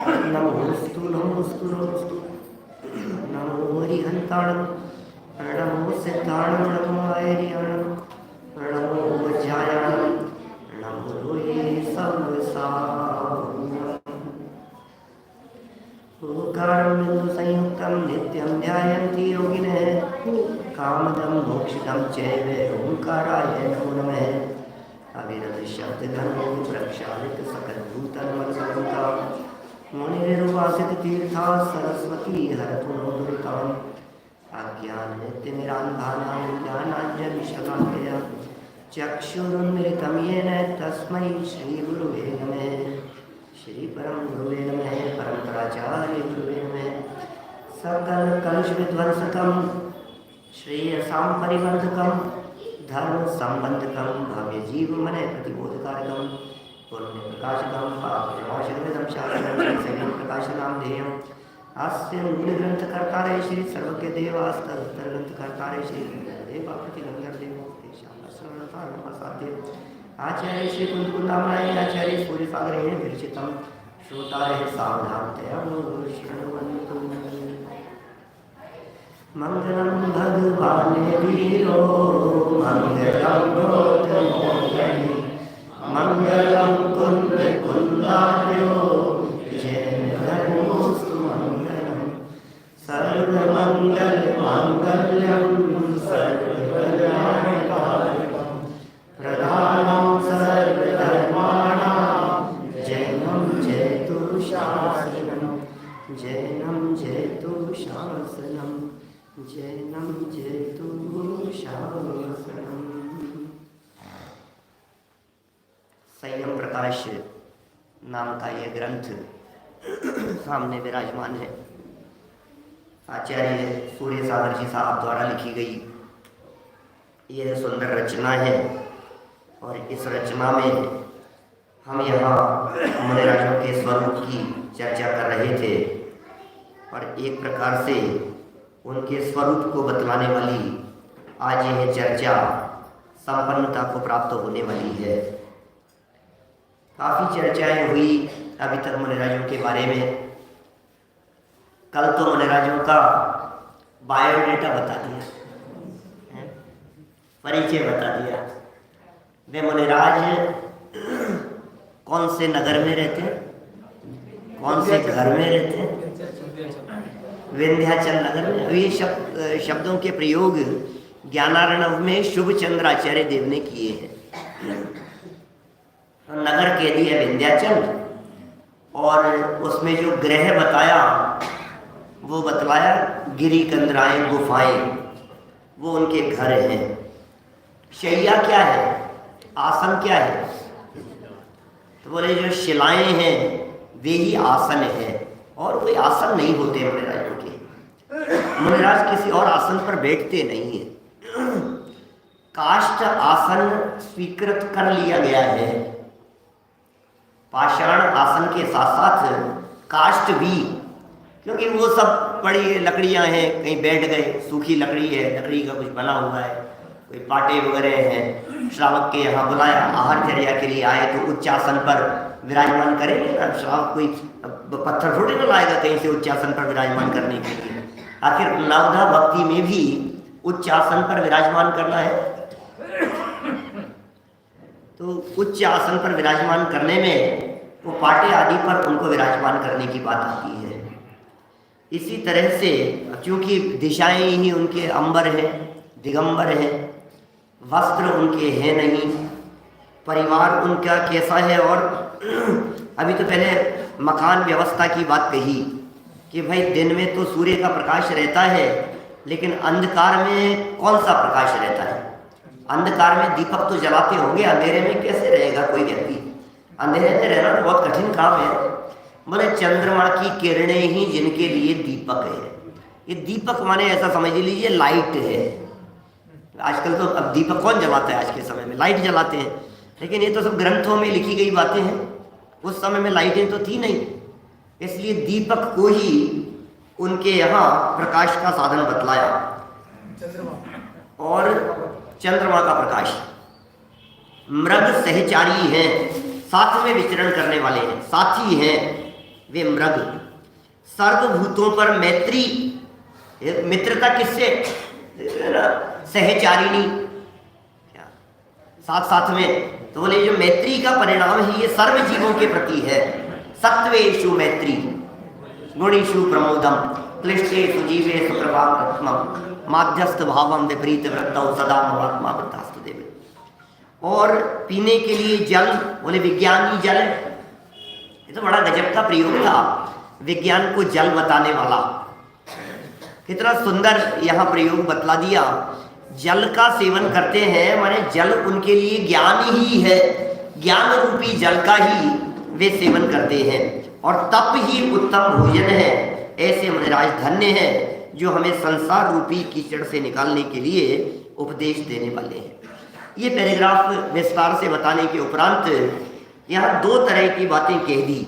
नमोस्तु नमोस्तु नमोस्तु नमो हरिहंताणं नमो सिद्धाणं नमो ऐर्याणं नमो वज्रायाणं नमो लोहे संवसारणम् ओंकारं बिंदु संयुक्तं नित्यं ध्यायन्ति योगिनः कामदं मोक्षदं चैव ओंकाराय नमो नमः अविरत शब्दगणो प्रक्षालित सकलभूतमलसंका मुनिरुपासित तीर्था सरस्वती हरतु नो दुरिताम् अज्ञाननित्यनिरान्धानां ज्ञानाञ्जनशलाकया चक्षुरुन्मिलितं येन तस्मै श्रीगुरुवे नमः श्रीपरं गुरुवे नमः परमपराचार्य गुरुवे नमः सकलकलुषविध्वंसकं श्रेयसां परिवर्धकं धर्मसम्बन्धकं भव्यजीवमने प्रतिबोधकारकं पुण्यप्रकाशकं पापविनाशकमिदं शास्त्रं प्रकाशनां ध्येयम् अस्य मूलग्रन्थकर्तारे श्री सर्वज्ञदेवास्तरग्रन्थकर्तारे श्री देवापतिगंधर्देवो तेषां श्रवणसाधनमसाध्य आचार्य श्री कुंदकुंदामणाय आचार्य सूर्यसागरेण विरचितं श्रोतारः सावधानतया शृण्वन्तु मंगलम भगवान वीरो मंगलम गौतमोदरी मंगलम कुंद कुंदार्यो जय धर्मोस्तु मंगलम सर्वमंगल मांगल्यम सर्वकल्याणकारकम प्रधानं सर्वधर्माणां जयं जयतु शासनम् जैनं जयतु शासनम् जैनं जयतु शासनम्। संयम प्रकाश नाम का यह ग्रंथ सामने विराजमान है। आचार्य सूर्य सागर जी साहब द्वारा लिखी गई यह सुंदर रचना है और इस रचना में हम यहाँ मुनिराजों के स्वरूप की चर्चा कर रहे थे और एक प्रकार से उनके स्वरूप को बतलाने वाली आज यह चर्चा संपन्नता को प्राप्त होने वाली है। काफ़ी चर्चाएं हुई अभी तक मुनिराजों के बारे में। कल तो मुनिराजों का बायोडेटा बता दिया, परिचय बता दिया। वे मुनिराज कौन से नगर में रहते, कौन से घर में रहते, विंध्याचल नगर में। ये शब्दों के प्रयोग ज्ञानार्णव में शुभ चंद्राचार्य देव ने किए हैं। नगर कह दिया विंध्याचल और उसमें जो ग्रह बताया वो बतलाया गिरी कंदराएं गुफाएं, वो उनके घर हैं। शैया क्या है, आसन क्या है, तो बोले जो शिलाएं हैं वे ही आसन है और कोई आसन नहीं होते मुनिराजों के। मुनिराज किसी और आसन पर बैठते नहीं है। काष्ठ आसन स्वीकृत कर लिया गया है। पाषाण आसन के साथ साथ काष्ठ भी, क्योंकि वो सब बड़ी लकड़ियां हैं, कहीं बैठ गए, सूखी लकड़ी है, लकड़ी का कुछ बना हुआ है, कोई पाटे वगैरह हैं। श्रावक के यहाँ बुलाया, आहारचर्या के लिए आए तो उच्च आसन पर विराजमान करेंगे ना। श्रावक कोई पत्थर थोड़ी ना लाएगा कहीं से उच्च आसन पर विराजमान करने के लिए। आखिर नवधा भक्ति में भी उच्च आसन पर विराजमान करना है, तो उच्च आसन पर विराजमान करने में वो पाटे आदि पर उनको विराजमान करने की बात आती है। इसी तरह से क्योंकि दिशाएं ही उनके अंबर हैं, दिगंबर हैं, वस्त्र उनके हैं नहीं, परिवार उनका कैसा है। और अभी तो पहले मकान व्यवस्था की बात कही कि भाई दिन में तो सूर्य का प्रकाश रहता है, लेकिन अंधकार में कौन सा प्रकाश रहता है। अंधकार में दीपक तो जलाते होंगे, अंधेरे में कैसे रहेगा कोई व्यक्ति। अंधेरे में रहना तो बहुत कठिन काम है। बोले चंद्रमा की किरणें ही जिनके लिए दीपक है। ये दीपक माने ऐसा समझ लीजिए लाइट है। आजकल तो अब दीपक कौन जलाता है, आज के समय में लाइट जलाते हैं, लेकिन ये तो सब ग्रंथों में लिखी गई बातें हैं। उस समय में लाइटें तो थी नहीं, इसलिए दीपक को ही उनके यहाँ प्रकाश का साधन बतलाया। और चंद्रमा का प्रकाश, मृग सहचारी हैं, साथ में विचरण करने वाले हैं, साथी हैं। वे मृग। सर्वभूतों पर मैत्री, मित्रता किससे? सहचारिणी, साथ साथ में। तो बोले जो मैत्री का परिणाम है ये सर्व जीवों के प्रति है। सत्वेषु मैत्री गुणेषु प्रमोदम क्लिष्टेषु जीवेषु प्रभावम माध्यस्थ भावम विपरीत वृत्तौ सदा महात्मा वृत्तास्तु देव। और पीने के लिए जल, बोले विज्ञानी जल। ये तो बड़ा गजब का प्रयोग था, विज्ञान को जल बताने वाला। कितना सुंदर यहाँ प्रयोग बतला दिया। जल का सेवन करते हैं, माने जल उनके लिए ज्ञान ही है, ज्ञान रूपी जल का ही वे सेवन करते हैं और तप ही उत्तम भोजन है। ऐसे मुनिराज धन्य है जो हमें संसार रूपी कीचड़ से निकालने के लिए उपदेश देने वाले हैं। ये पैराग्राफ विस्तार से बताने के उपरांत यहाँ दो तरह की बातें कह दी।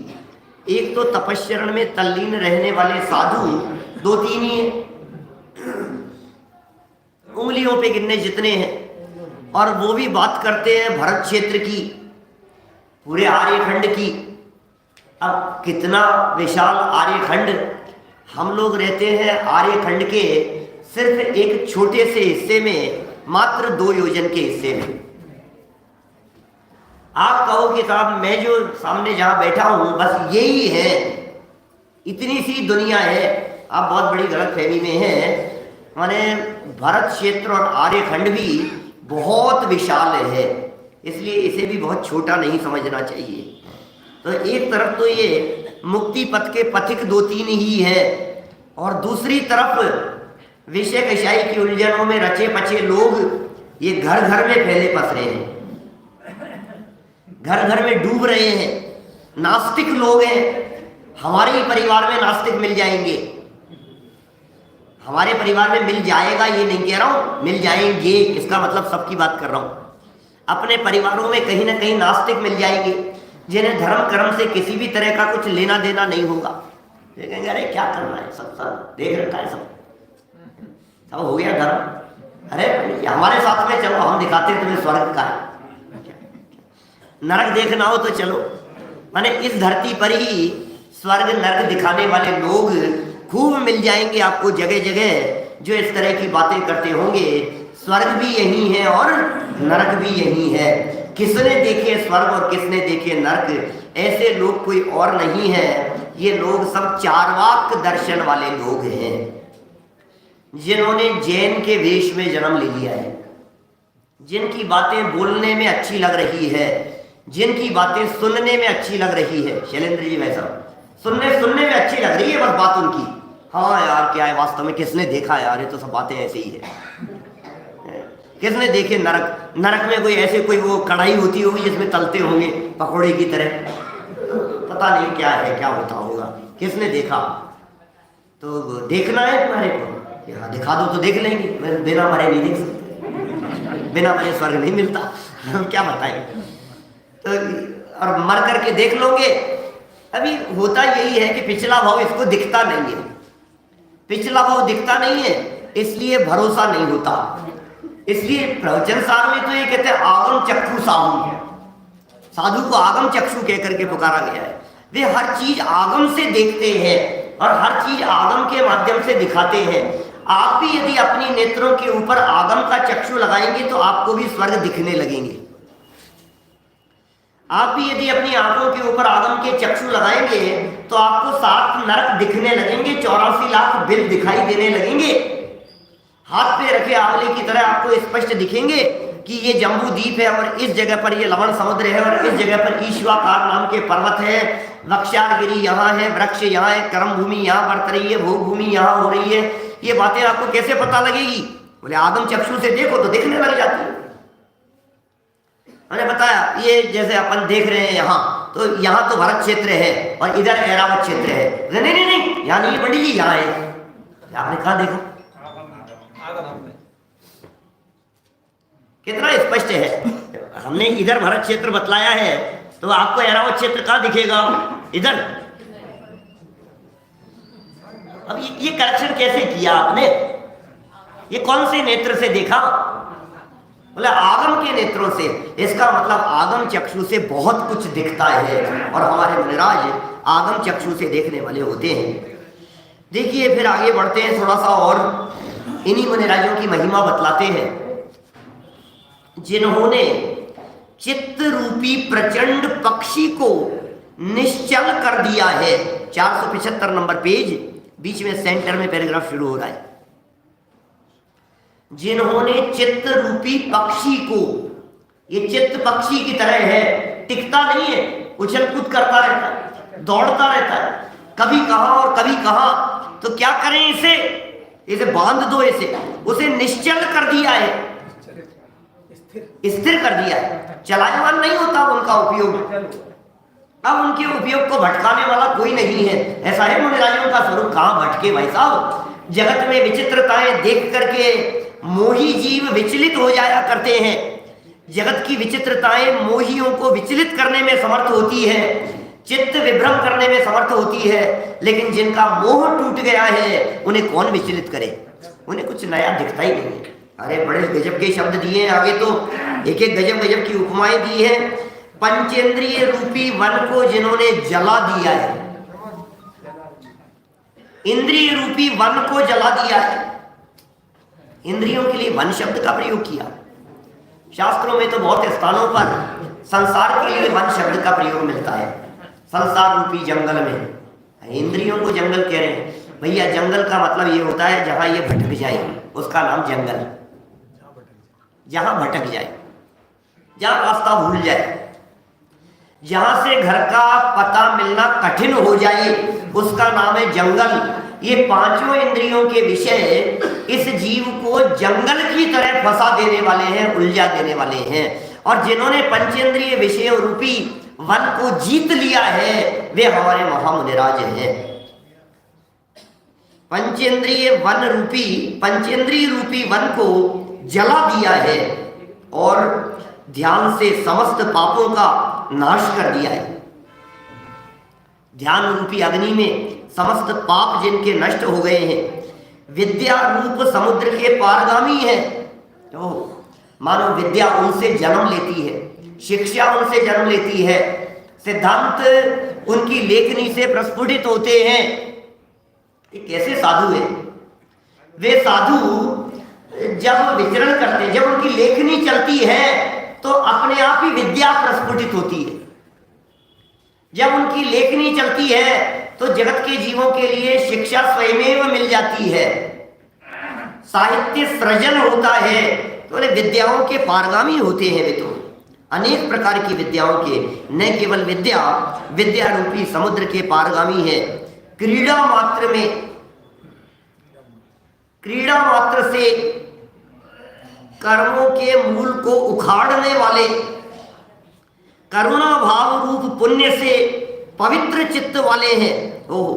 एक तो तपस्चरण में तल्लीन रहने वाले साधु दो तीन ही हैं, उंगलियों पे गिनने जितने हैं, और वो भी बात करते हैं भरत क्षेत्र की, पूरे आर्यखंड की। अब कितना विशाल आर्यखंड, हम लोग रहते हैं आर्यखंड के सिर्फ एक छोटे से हिस्से में, मात्र 2 योजन के हिस्से में। आप कहो कि साहब मैं जो सामने जहां बैठा हूं बस यही है, इतनी सी दुनिया है, आप बहुत बड़ी गलतफहमी में हैं। माने भरत क्षेत्र और आर्यखंड भी बहुत विशाल है, इसलिए इसे भी बहुत छोटा नहीं समझना चाहिए। तो एक तरफ तो ये मुक्ति पथ के पथिक 2-3 ही है, और दूसरी तरफ विषय कषाई की उलझनों में रचे पचे लोग ये घर घर में फैले पसरे हैं, घर घर में डूब रहे हैं। नास्तिक लोग हैं, हमारे ही परिवार में नास्तिक मिल जाएंगे, हमारे परिवार में मिल जाएगा ये नहीं कह रहा हूं, मिल जाएंगे इसका मतलब सबकी बात कर रहा हूं। अपने परिवारों में कहीं ना कहीं नास्तिक मिल जाएंगे जिन्हें धर्म कर्म से किसी भी तरह का कुछ लेना देना नहीं होगा। कहेंगे अरे क्या करना है, सब देख रखा है, सब हो गया धर्म, अरे हमारे साथ में चलो, हम दिखाते हैं तुम्हें स्वर्ग का है, नरक देखना हो तो चलो। माने इस धरती पर ही स्वर्ग नरक दिखाने वाले लोग खूब मिल जाएंगे आपको जगह जगह, जो इस तरह की बातें करते होंगे। स्वर्ग भी यही है और नरक भी यही है, किसने देखे स्वर्ग और किसने देखे नरक, ऐसे लोग कोई और नहीं है। ये लोग सब चार्वाक दर्शन वाले लोग हैं, जिन्होंने जैन के वेश में जन्म ले लिया है, जिनकी बातें बोलने में अच्छी लग रही है, जिनकी बातें सुनने में अच्छी लग रही है। शैलेंद्र जी वैसा सुनने में अच्छी लग रही है बस बात उनकी, हाँ यार क्या है वास्तव में, किसने देखा यार, ये तो सब बातें ऐसे ही है। किसने देखे नरक, नरक में कोई ऐसे कोई वो कढ़ाई होती होगी जिसमें तलते होंगे पकौड़े की तरह, पता नहीं क्या है, क्या होता होगा, किसने देखा। तो देखना है तुम्हारे को, यहाँ दिखा दो तो देख लेंगे, बिना मरे नहीं देख सकते, बिना मरे स्वर्ग नहीं मिलता, हम क्या बताएं। तो और मर करके देख लोगे। अभी होता यही है कि पिछला भाव इसको दिखता नहीं है, पिछला भाव दिखता नहीं है, इसलिए भरोसा नहीं होता। इसलिए प्रवचन सार में तो ये कहते हैं आगम चक्षु साधु, साधु को आगम चक्षु कह करके पुकारा गया है। वे हर चीज आगम से देखते हैं और हर चीज आगम के माध्यम से दिखाते हैं। आप भी यदि अपनी नेत्रों के ऊपर आगम का चक्षु लगाएंगे तो आपको भी स्वर्ग दिखने लगेंगे। आप भी यदि अपनी आंखों के ऊपर आगम के चक्षु लगाएंगे तो आपको 7 नरक दिखने लगेंगे, 84 लाख बिल दिखाई देने लगेंगे। हाथ पे रखे आंवले की तरह आपको स्पष्ट दिखेंगे कि ये जम्बू द्वीप है और इस जगह पर ये लवण समुद्र है और इस जगह पर ईश्वाकार नाम के पर्वत है, वक्षारगिरी यहाँ है, वृक्ष यहाँ है, कर्म भूमि यहाँ बरत रही है, भोग भूमि यहाँ हो रही है। ये बातें आपको कैसे पता लगेगी? बोले आगम चक्षु से देखो तो दिखने लग जाती है। मैंने बताया ये जैसे अपन देख रहे हैं यहाँ, तो यहाँ तो भरत क्षेत्र है और इधर ऐरावत क्षेत्र है। नहीं नहीं नहीं, यहाँ नहीं पंडित जी, यहाँ है। आपने कहा देखा कितना स्पष्ट है। हमने इधर भरत क्षेत्र बतलाया है तो आपको ऐरावत क्षेत्र कहाँ दिखेगा? इधर। अब ये करेक्शन कैसे किया आपने? ये कौन से नेत्र से देखा? बोले आगम के नेत्रों से। इसका मतलब आगम चक्षु से बहुत कुछ दिखता है और हमारे मुनिराज आगम चक्षु से देखने वाले होते हैं। देखिए फिर आगे बढ़ते हैं थोड़ा सा और इन्हीं मुनिराजों की महिमा बतलाते हैं, जिन्होंने चित्त रूपी प्रचंड पक्षी को निश्चल कर दिया है। 475 नंबर पेज, बीच में सेंटर में पैराग्राफ शुरू हो रहा है। जिन्होंने चित्त रूपी पक्षी को, ये चित्त पक्षी की तरह है, टिकता नहीं है, उछल कूद करता रहता है, दौड़ता रहता है, कभी कहां और कभी कहां। तो क्या करें इसे बांध दो, उसे निश्चल कर दिया है, स्थिर कर दिया है, चलायमान नहीं होता उनका उपयोग। अब उनके उपयोग को भटकाने वाला कोई नहीं है। ऐसा है मुनिराजों का स्वरूप, कहां भटके भाई साहब। जगत में विचित्रताएं देख करके मोही जीव विचलित हो जाया करते हैं। जगत की विचित्रताएं मोहियों को विचलित करने में समर्थ होती है, चित्त विभ्रम करने में समर्थ होती है, लेकिन जिनका मोह टूट गया है उन्हें कौन विचलित करे, उन्हें कुछ नया दिखता ही नहीं। अरे बड़े गजब के शब्द दिए हैं आगे, तो एक एक गजब गजब की उपमाएं दी है। पंचेंद्रिय रूपी वन को जिन्होंने जला दिया है, इंद्रिय रूपी वन को जला दिया है। इंद्रियों के लिए वन शब्द का प्रयोग किया। शास्त्रों में तो बहुत स्थानों पर संसार के लिए वन शब्द का प्रयोग मिलता है। संसार रूपी जंगल में इंद्रियों को जंगल कह रहे हैं। भैया जंगल का मतलब ये होता है जहां ये भटक जाए उसका नाम जंगल, जहां भटक जाए, जहां रास्ता भूल जाए, जहां से घर का पता मिलना कठिन हो जाए उसका नाम है जंगल। ये पांचों इंद्रियों के विषय इस जीव को जंगल की तरह फंसा देने वाले हैं, उलझा देने वाले हैं। और जिन्होंने पंचेंद्रिय विषय रूपी वन को जीत लिया है वे हमारे महामुनिराज हैं। पंचेंद्रिय रूपी वन को जला दिया है और ध्यान से समस्त पापों का नाश कर दिया है। ध्यान रूपी अग्नि में समस्त पाप जिनके नष्ट हो गए हैं, विद्या रूप समुद्र के पारगामी है। तो मानो विद्या उनसे जन्म लेती है, शिक्षा उनसे जन्म लेती है, सिद्धांत उनकी लेखनी से प्रस्फुटित होते हैं। ये कैसे साधु है? वे साधु जब विचरण करते हैं, जब उनकी लेखनी चलती है तो अपने आप ही विद्या प्रस्फुटित होती है। जब उनकी लेखनी चलती है तो जगत के जीवों के लिए शिक्षा स्वयमेव मिल जाती है, साहित्य सृजन होता है। तो विद्याओं के पारगामी होते हैं वे तो, अनेक प्रकार की विद्याओं के, न केवल विद्या रूपी समुद्र के पारगामी है। क्रीड़ा मात्र से कर्मों के मूल को उखाड़ने वाले, करुणा भाव रूप पुण्य से पवित्र चित्त वाले हैं। ओह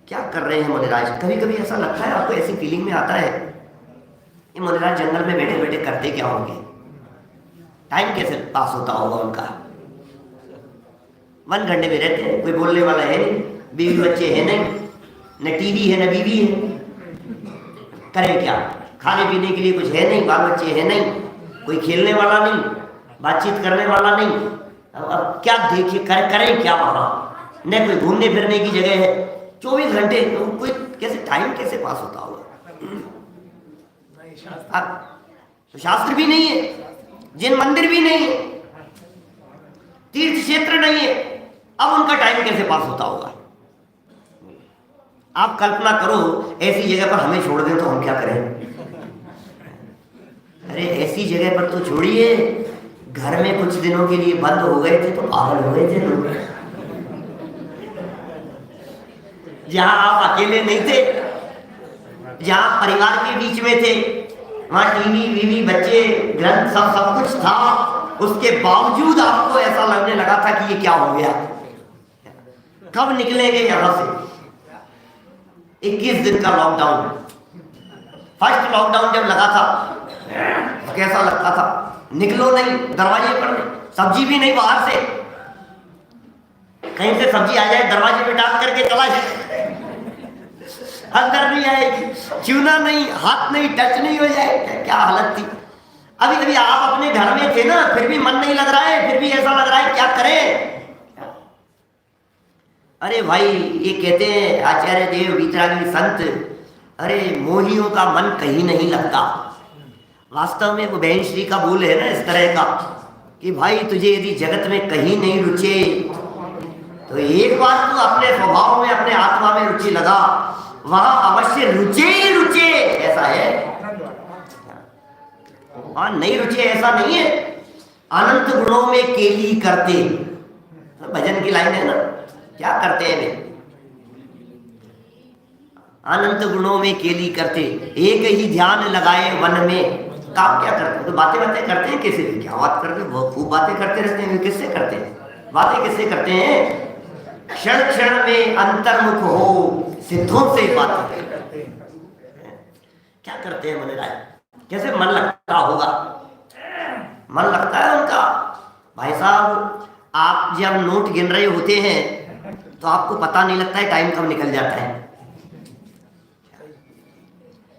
क्या कर रहे हैं मुनिराज। कभी कभी ऐसा लगता है आपको, ऐसी फीलिंग में आता है ये मुनिराज जंगल में बैठे बैठे करते क्या होंगे, टाइम कैसे पास होता होगा उनका। वन घंटे में रहते हैं, कोई बोलने वाला है नहीं, बीवी बच्चे है नहीं, न टीवी है न बीवी है, करें क्या। खाने पीने के लिए कुछ है नहीं, बाल बच्चे है नहीं, कोई खेलने वाला नहीं, बातचीत करने वाला नहीं। अब क्या देखिए, करें क्या वहाँ, न कोई घूमने फिरने की जगह है। 24 घंटे तो कोई कैसे टाइम कैसे पास होता होगा। तो शास्त्र भी नहीं है, जिन मंदिर भी नहीं है, तीर्थ क्षेत्र नहीं है, अब उनका टाइम कैसे पास होता होगा। आप कल्पना करो ऐसी जगह पर हमें छोड़ दें तो हम क्या करें। अरे ऐसी जगह पर तो छोड़िए, घर में कुछ दिनों के लिए बंद हो गए थे तो पागल हो गए थे लोग। जहां आप अकेले नहीं थे, जहां परिवार के बीच में थे, वहां टीवी बीवी बच्चे ग्रंथ सब कुछ था, उसके बावजूद आपको ऐसा लगने लगा था कि ये क्या हो गया, कब निकलेंगे यहां से। 21 दिन का लॉकडाउन, फर्स्ट लॉकडाउन जब लगा था तो कैसा लगता था, निकलो नहीं, दरवाजे पर नहीं, सब्जी भी नहीं बाहर से, कहीं से सब्जी आ जाए दरवाजे पे डाल करके चला जाए, अंदर नहीं आएगी, छूना नहीं, हाथ नहीं, टच नहीं हो जाए। क्या हालत थी। अभी अभी आप अपने घर में थे ना, फिर भी मन नहीं लग रहा है, फिर भी ऐसा लग रहा है क्या करें। अरे भाई, ये कहते हैं आचार्य देव वीतरागी संत, अरे मोहियों का मन कहीं नहीं लगता। वास्तव में वो बहन श्री का बोल है ना इस तरह का कि भाई तुझे यदि जगत में कहीं नहीं रुचे तो एक बार तू अपने स्वभाव में, अपने आत्मा में रुचि लगा, वहां अवश्य रुचे ही रुचे। ऐसा है, वहां नहीं रुचे ऐसा नहीं है। अनंत गुणों में केली करते, भजन की लाइन है ना, क्या करते हैं वे? अनंत गुणों में केली करते, एक ही ध्यान लगाए वन में। काम क्या करते हैं? तो बातें करते हैं किसी से, क्या बात करते हैं? वो खूब बातें करते रहते हैं। किससे करते हैं बातें? किससे करते हैं? क्षण क्षण में अंतर्मुख हो सिद्धों से बातें करते हैं। क्या करते हैं मनोराज? कैसे मन लगता होगा? मन लगता है उनका। भाई साहब, आप जब नोट गिन रहे होते हैं तो आपको पता नहीं लगता है टाइम कब निकल जाता है।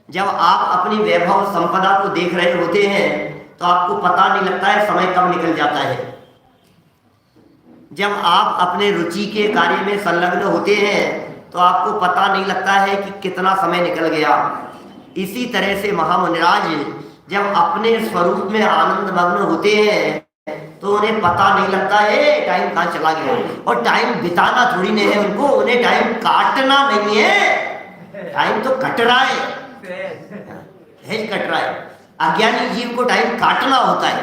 जब आप अपनी वैभव संपदा को देख रहे होते हैं तो आपको पता नहीं लगता है समय कब निकल जाता है। जब आप अपने रुचि के कार्य में संलग्न होते हैं तो आपको पता नहीं लगता है कि कितना समय निकल गया। इसी तरह से महामुनिराज जब अपने स्वरूप में आनंद मग्न होते हैं तो उन्हें पता नहीं लगता है टाइम कहाँ चला गया। और टाइम बिताना थोड़ी नहीं है उनको, उन्हें टाइम काटना नहीं है, टाइम तो कट रहा है, कट रहा है। अज्ञानी जीव को टाइम काटना होता है,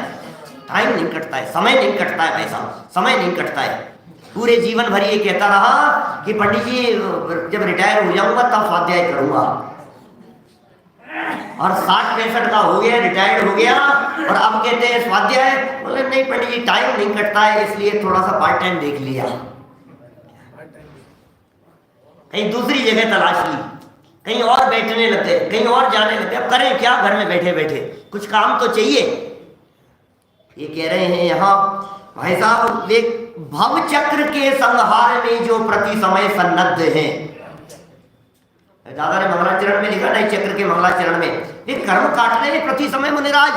टाइम नहीं कटता है, समय नहीं कटता है। भाई साहब, समय नहीं कटता है। पूरे जीवन भर ये कहता रहा कि पंडित जी जब रिटायर हो जाऊंगा तब स्वाध्याय करूंगा, और 60-65 का हो गया, रिटायर्ड हो गया, और अब कहते हैं स्वाध्याय। बोले नहीं पंडित जी, टाइम नहीं कटता है, इसलिए थोड़ा सा पार्ट टाइम देख लिया, कहीं दूसरी जगह तलाश ली, कहीं और बैठने लगते, कहीं और जाने लगते। अब करें क्या, घर में बैठे बैठे कुछ काम तो चाहिए। ये कह रहे हैं यहाँ भाई साहब, वे भव चक्र के संहार में जो प्रति समय सन्नद्ध हैं। दादा ने मंगलाचरण में लिखा नहीं, चक्र के मंगलाचरण में, वे कर्म काट रहे हैं प्रति समय मुनिराज।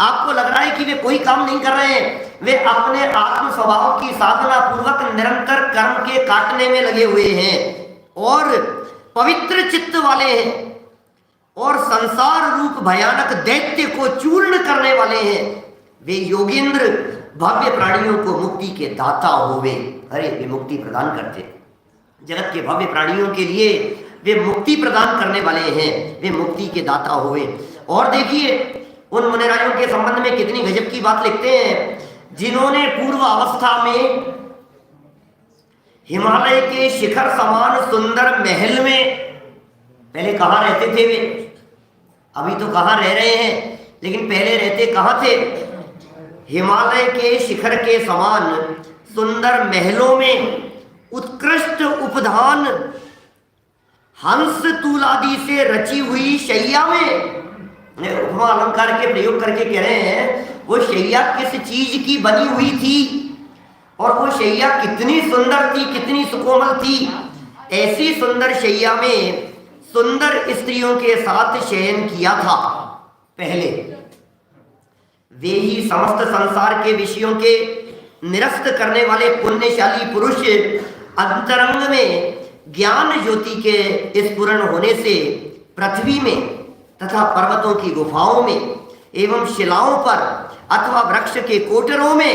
आपको लग रहा है कि वे कोई काम नहीं कर रहे हैं, वे अपने आत्म स्वभाव की साधना पूर्वक निरंतर कर्म के काटने में लगे हुए हैं और पवित्र चित्त वाले हैं और संसार रूप भयानक दैत्य को चूर्ण करने वाले हैं। वे योगेंद्र भव्य प्राणियों को मुक्ति के दाता होवे। अरे वे मुक्ति प्रदान करते, जगत के भव्य प्राणियों के लिए वे मुक्ति प्रदान करने वाले हैं, वे मुक्ति के दाता होवे। और देखिए उन मुनिराजों के संबंध में कितनी गजब की बात लिखते हैं, जिन्होंने पूर्व अवस्था में हिमालय के शिखर समान सुंदर महल में, पहले कहाँ रहते थे वे, अभी तो कहाँ रह रहे हैं, लेकिन पहले रहते कहाँ थे? हिमालय के शिखर के समान सुंदर महलों में उत्कृष्ट उपधान हंस तूलादि से रची हुई शैया में। उपमा अलंकार के प्रयोग करके कह रहे हैं वो शैया किस चीज की बनी हुई थी और वो शैया कितनी सुंदर थी, कितनी सुकोमल थी। ऐसी सुंदर शैया में सुंदर स्त्रियों के साथ शयन किया था पहले। वे ही समस्त संसार के विषयों के निरस्त करने वाले पुण्यशाली पुरुष अंतरंग में ज्ञान ज्योति के स्फुरण होने से पृथ्वी में तथा पर्वतों की गुफाओं में एवं शिलाओं पर अथवा वृक्ष के कोटरों में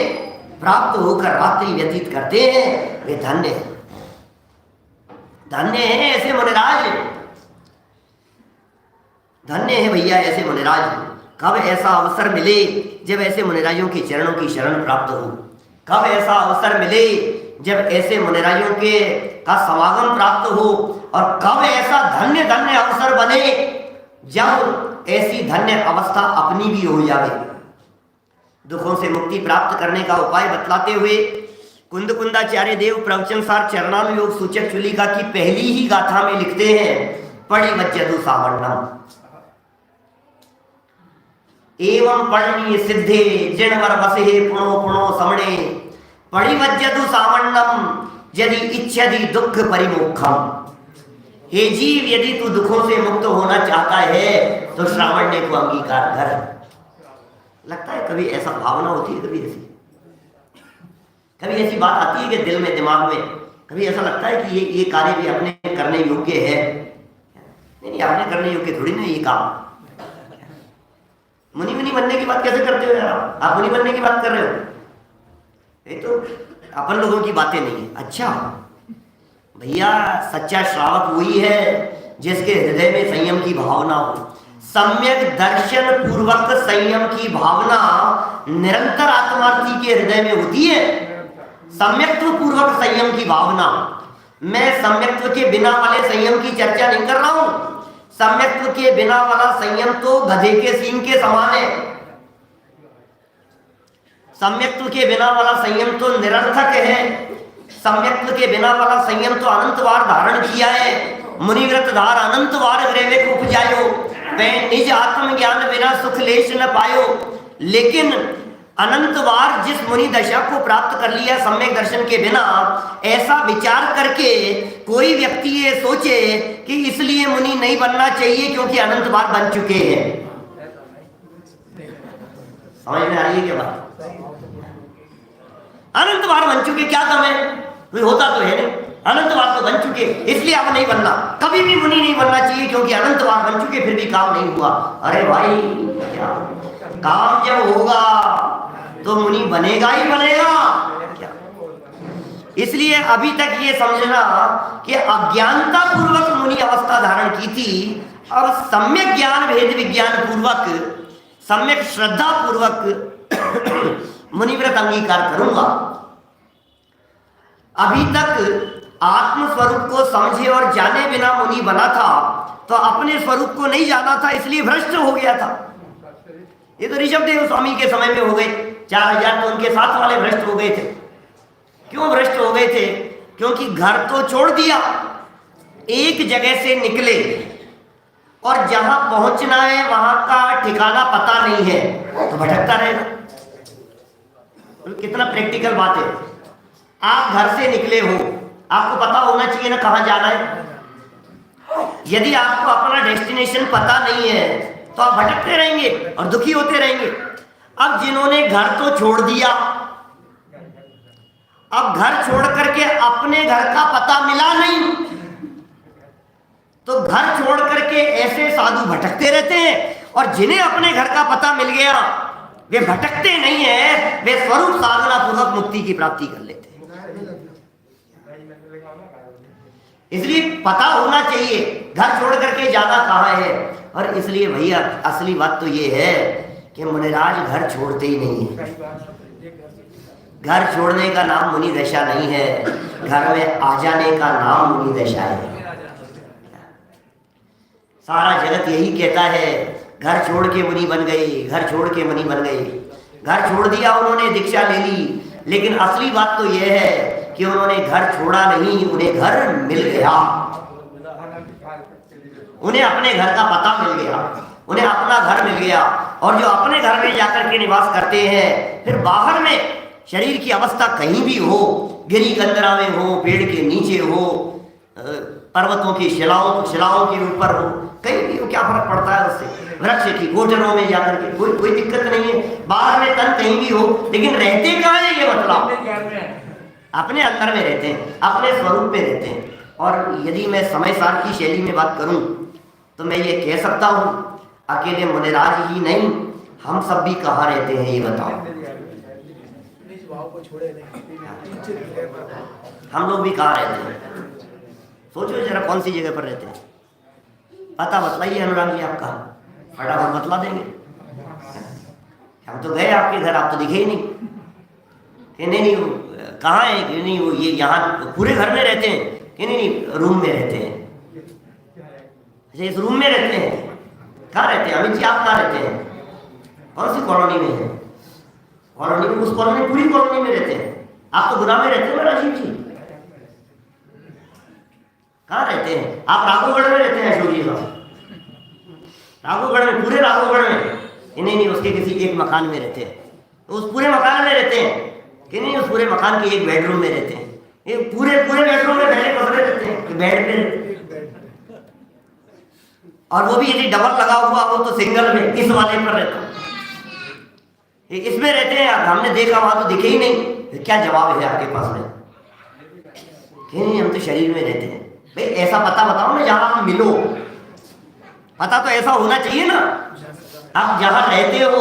प्राप्त होकर रात्रि व्यतीत करते हैं। वे धन्य हैं, धन्य हैं ऐसे मुनिराज, धन्य है भैया ऐसे मुनिराज। कब ऐसा अवसर मिले जब ऐसे मुनिराजों के चरणों की शरण प्राप्त हो, कब ऐसा अवसर मिले जब ऐसे मुनिराजों के का समागम प्राप्त हो, और कब ऐसा धन्य धन्य अवसर बने जब ऐसी धन्य अवस्था अपनी भी हो जाए। दुखों से मुक्ति प्राप्त करने का उपाय बतलाते हुए कुंद कुंदाचार्य देव प्रवचन सार चरणानुयोग सूचक चुलिका की पहली ही गाथा में लिखते हैं, पढ़ी मज्जदु सावर्णम एवं पढ़नीय सिद्धे जिणवर बसे पुणो पुणो समणे पढ़ी मज्जदु सावर्णम यदि इच्छति दुख परिमोक्षम। हे जीव, यदि तू दुखों से मुक्त होना चाहता है तो श्रावण्य को अंगीकार कर। लगता है कभी ऐसा भावना होती है, कभी ऐसी बात आती है कि दिल में दिमाग में कभी ऐसा लगता है कि ये कार्य भी अपने करने योग्य है? नहीं, अपने करने योग्य थोड़ी ना ये काम। मुनि बनने की बात कैसे करते हो यार? आप मुनि बनने की बात कर रहे हो? ये तो अपन लोगों की बातें नहीं है। अच्छा भैया, सच्चा श्रावक वही है जिसके हृदय में संयम की भावना हो। सम्यक दर्शन पूर्वक संयम की भावना निरंतर आत्मार्थी के हृदय में होती है। सम्यक्त्व पूर्वक संयम की भावना, मैं सम्यक्त्व के बिना वाले संयम की चर्चा नहीं कर रहा हूं। सम्यक्त्व के बिना वाला संयम तो गधे के सींग के समान है। सम्यक्त्व के बिना वाला संयम तो निरर्थक है। सम्यक्त्व के बिना वाला संयम तो अनंत बार धारण किया है। मुनिव्रत धार अनंत बार गृह में उपजायो, वह निज आत्मज्ञान बिना सुख लेश न पायो। लेकिन अनंत बार जिस मुनि दशा को प्राप्त कर लिया सम्यक दर्शन के बिना, ऐसा विचार करके कोई व्यक्ति ये सोचे कि इसलिए मुनि नहीं बनना चाहिए क्योंकि अनंत बार बन चुके हैं। समझ में आ रही है क्या बात? अनंत बार बन चुके, क्या कम है? कोई होता तो है नहीं। अनंत बार तो बन चुके, इसलिए अब नहीं बनना। कभी भी मुनि नहीं बनना चाहिए क्योंकि अनंत बार बन चुके, फिर भी काम नहीं हुआ। अरे भाई, क्या काम जब होगा तो मुनि बनेगा ही बनेगा क्या? इसलिए अभी तक ये समझना कि अज्ञानता पूर्वक मुनि अवस्था धारण की थी, अब सम्यक ज्ञान भेद विज्ञान पूर्वक, सम्यक श्रद्धा पूर्वक मुनिव्रत अंगीकार करूंगा। अभी तक आत्मस्वरूप को समझे और जाने बिना मुनि बना था, तो अपने स्वरूप को नहीं जाना था, इसलिए भ्रष्ट हो गया था। ये तो ऋषभदेव स्वामी के समय में हो गए। 4000 तो उनके साथ वाले भ्रष्ट हो गए थे। क्यों भ्रष्ट हो गए थे? क्योंकि घर तो छोड़ दिया, एक जगह से निकले और जहां पहुंचना है वहां का ठिकाना पता नहीं है, तो भटकता रहेगा। कितना प्रैक्टिकल बात है। आप घर से निकले हो, आपको पता होना चाहिए ना कहां जाना है। यदि आपको अपना डेस्टिनेशन पता नहीं है तो आप भटकते रहेंगे और दुखी होते रहेंगे। अब जिन्होंने घर तो छोड़ दिया, अब घर छोड़ करके अपने घर का पता मिला नहीं, तो घर छोड़ करके ऐसे साधु भटकते रहते हैं। और जिन्हें अपने घर का पता मिल गया वे भटकते नहीं है, वे स्वरूप साधना पूर्वक मुक्ति की प्राप्ति कर लेते हैं। इसलिए पता होना चाहिए घर छोड़ करके जाना कहाँ है। और इसलिए भैया असली बात तो ये है कि मुनिराज घर छोड़ते ही नहीं है। घर छोड़ने का नाम मुनि दशा नहीं है, घर में आ जाने का नाम मुनि दशा है। सारा जगत यही कहता है घर छोड़ के मुनि बन गए, घर छोड़ के मुनि बन गए। घर छोड़ दिया उन्होंने, दीक्षा ले ली, लेकिन असली बात तो यह है कि उन्होंने घर छोड़ा नहीं, उन्हें घर मिल गया। उन्हें अपने घर का पता मिल गया, उन्हें अपना घर मिल गया। और जो अपने घर में जाकर के निवास करते हैं, फिर बाहर में शरीर की अवस्था कहीं भी हो, गिरी कंदरा में हो, पेड़ के नीचे हो, पर्वतों की शिलाओं के ऊपर हो, कहीं भी हो, क्या फर्क पड़ता है उससे? वृक्ष की कोठरों में जाकर के कोई दिक्कत नहीं है। बाहर में तन कहीं भी हो, लेकिन रहते कहाँ है ये मतलब? अपने अंदर में रहते हैं, अपने स्वरूप में रहते हैं। और यदि मैं समय सार की शैली में बात करूं तो मैं ये कह सकता हूं, अकेले मुनिराज ही नहीं, हम सब भी कहाँ रहते हैं ये बताओ? हम लोग भी कहाँ रहते हैं? सोचो जरा, कौन सी जगह पर रहते हैं? पता बतलाइए अनुराग जी, आपका फटाफट बतला देंगे। हम तो गए आपके घर, आप तो दिखे ही नहीं। कि नहीं कहाँ है? कि नहीं वो ये यहाँ पूरे घर में रहते हैं? कि नहीं रूम में रहते हैं। अच्छा, इस रूम में रहते हैं? कहाँ रहते हैं अमित जी? आप कहाँ रहते हैं? कौन सी कॉलोनी में है? कॉलोनी में, उस कॉलोनी, पूरी कॉलोनी में रहते हैं? आप तो गुना में रहते हैं राजीव जी। कहाँ रहते हैं आप? राघवगढ़ में रहते हैं अशोक जी साहब? राघवगढ़ में, पूरे राघवगढ़ में? नहीं, उसके किसी एक मकान में रहते हैं। तो उस पूरे मकान में रहते हैं? कि नहीं, उस पूरे मकान के एक बेडरूम में रहते हैं। ये पूरे बेडरूम में पहले पकड़े रहते हैं कि बेड पे, और वो भी यदि डबल लगा हुआ हो तो सिंगल में, इस वाले पर रहता है। इसमें रहते हैं। हमने देखा, वहां तो दिखे ही नहीं। क्या जवाब है आपके पास में? कि नहीं हम तो शरीर में रहते हैं। भाई ऐसा पता बताओ ना जहां आप मिलो, पता तो ऐसा होना चाहिए ना, आप जहां रहते हो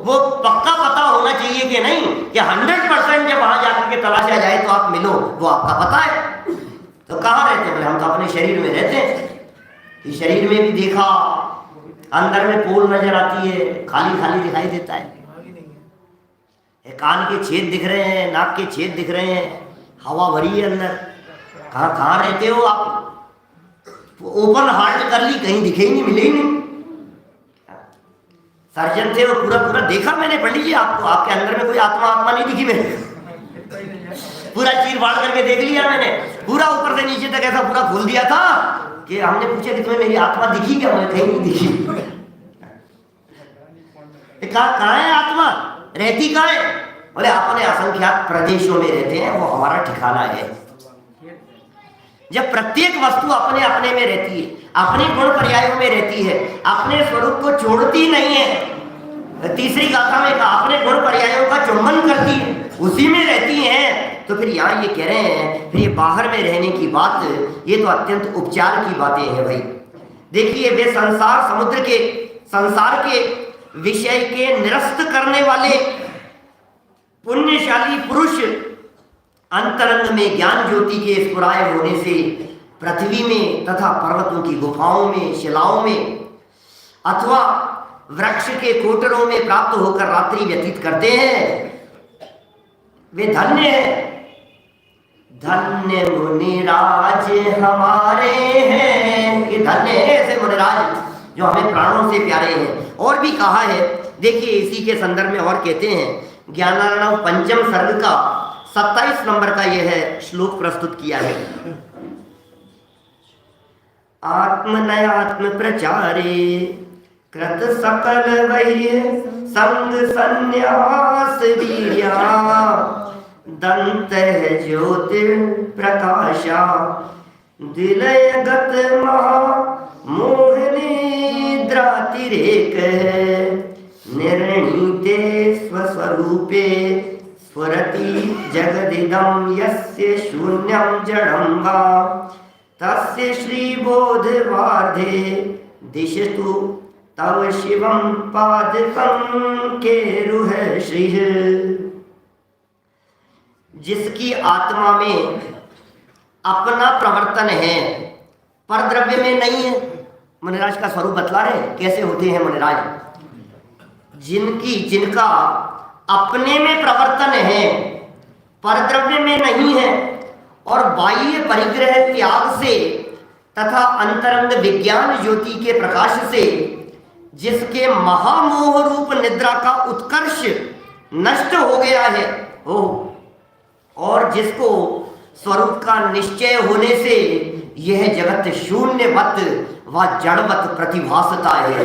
वो पक्का पता होना चाहिए कि नहीं कि 100% जब वहां जाकर के तलाशा जाए तो आप मिलो, वो आपका पता है। तो कहाँ रहते हैं? बोले हम तो अपने शरीर में रहते हैं। इस शरीर में भी देखा, अंदर में पोल नजर आती है, खाली खाली दिखाई देता है। कान के छेद दिख रहे हैं, नाक के छेद दिख रहे हैं, हवा भरी है अंदर। कहाँ कहाँ रहते हो आप? ओपन हार्ट कर ली, कहीं दिखे ही नहीं, मिले ही नहीं। सर्जन थे वो पूरा पूरा देखा मैंने, पढ़ लीजिए आपको, आपके अंदर में कोई आत्मा आत्मा नहीं दिखी मैंने, पूरा चीर फाड़ करके देख लिया मैंने, पूरा ऊपर से नीचे तक ऐसा पूरा खोल दिया था कि हमने पूछा कि तुम्हें मेरी आत्मा दिखी क्या? मुझे कहीं नहीं दिखी। कहाँ है आत्मा, रहती कहाँ है? बोले अपने असंख्यात प्रदेशों में रहते हैं, वो हमारा ठिकाना है। जब प्रत्येक वस्तु अपने अपने में रहती है, अपने गुण पर्यायों में रहती है, अपने स्वरूप को छोड़ती नहीं है, तीसरी गाथा में कहा अपने गुण पर्यायों का चुंबन करती है, उसी में रहती हैं, तो फिर यहाँ ये कह रहे हैं फिर ये बाहर में रहने की बात, ये तो अत्यंत उपचार की बातें हैं भाई। देखिए वे संसार के विषय के निरस्त करने वाले पुण्यशाली पुरुष अंतरंग में ज्ञान ज्योति के स्फुराए होने से पृथ्वी में तथा पर्वतों की गुफाओं में, शिलाओं में अथवा वृक्ष के कोटरों में प्राप्त होकर रात्रि व्यतीत करते हैं, वे धन्य हैं। धन्य मुनिराज हमारे हैं, ये धन्य है ऐसे मुनिराज जो हमें प्राणों से प्यारे हैं। और भी कहा है, देखिए इसी के संदर्भ में और कहते हैं, ज्ञानार्णव पंचम सर्ग का 27 नंबर का यह है श्लोक प्रस्तुत किया है। आत्मनयात्म प्रचारे कृत सकल वैर्य संग संन्यास वीर्या दंत ज्योतिर प्रकाशा दिलयगत महा मोहनी द्रातिरेक निर्णीते स्वस्वरूपे स्फुरति जगदिदं यस्य शून्यं जडं वा तस्य श्रीबोधवार्धे दिशतु तव शिवं पादकं केरुह श्रीः। जिसकी आत्मा में अपना प्रवर्तन है, पर द्रव्य में नहीं है। मुनिराज का स्वरूप बतला रहे कैसे होते हैं मुनिराज। जिनका अपने में प्रवर्तन है, पर द्रव्य में नहीं है, और बाह्य परिग्रह त्याग से तथा अंतरंग विज्ञान ज्योति के प्रकाश से जिसके महामोह रूप निद्रा का उत्कर्ष नष्ट हो गया है हो, और जिसको स्वरूप का निश्चय होने से यह जगत शून्यवत व जड़वत प्रतिभासता है,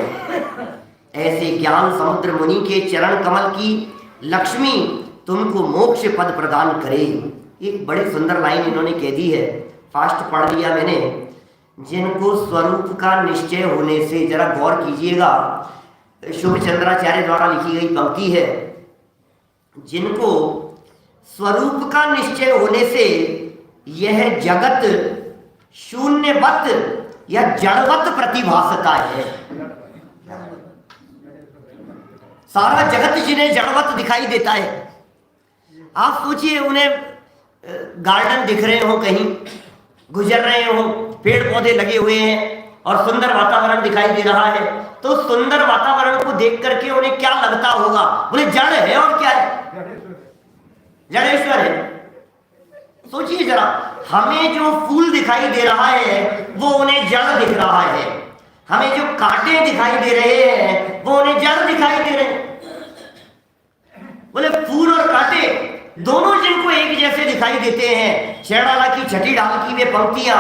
ऐसे ज्ञान समुद्र मुनि के चरण कमल की लक्ष्मी तुमको मोक्ष पद प्रदान करे। एक बड़ी सुंदर लाइन इन्होंने कह दी है, फास्ट पढ़ लिया मैंने। जिनको स्वरूप का निश्चय होने से, जरा गौर कीजिएगा, शुभ चंद्राचार्य द्वारा लिखी गई पंक्ति है, जिनको स्वरूप का निश्चय होने से यह जगत शून्यवत या जड़वत प्रतिभासता है। सारा जगत जिन्हें जड़वत दिखाई देता है। आप सोचिए, उन्हें गार्डन दिख रहे हो, कहीं गुजर रहे हो, पेड़ पौधे लगे हुए हैं और सुंदर वातावरण दिखाई दे रहा है, तो सुंदर वातावरण को देख करके उन्हें क्या लगता होगा? बोले जड़ है, और क्या है? जड़ेश्वर है। सोचिए जरा, हमें जो फूल दिखाई दे रहा है वो उन्हें जड़ दिख रहा है, हमें जो कांटे दिखाई दे रहे हैं वो उन्हें जड़ दिखाई दे रहे हैं। बोले फूल और कांटे दोनों जिनको एक जैसे दिखाई देते हैं, शेरडाला की छठी डाल की वे पंक्तियां,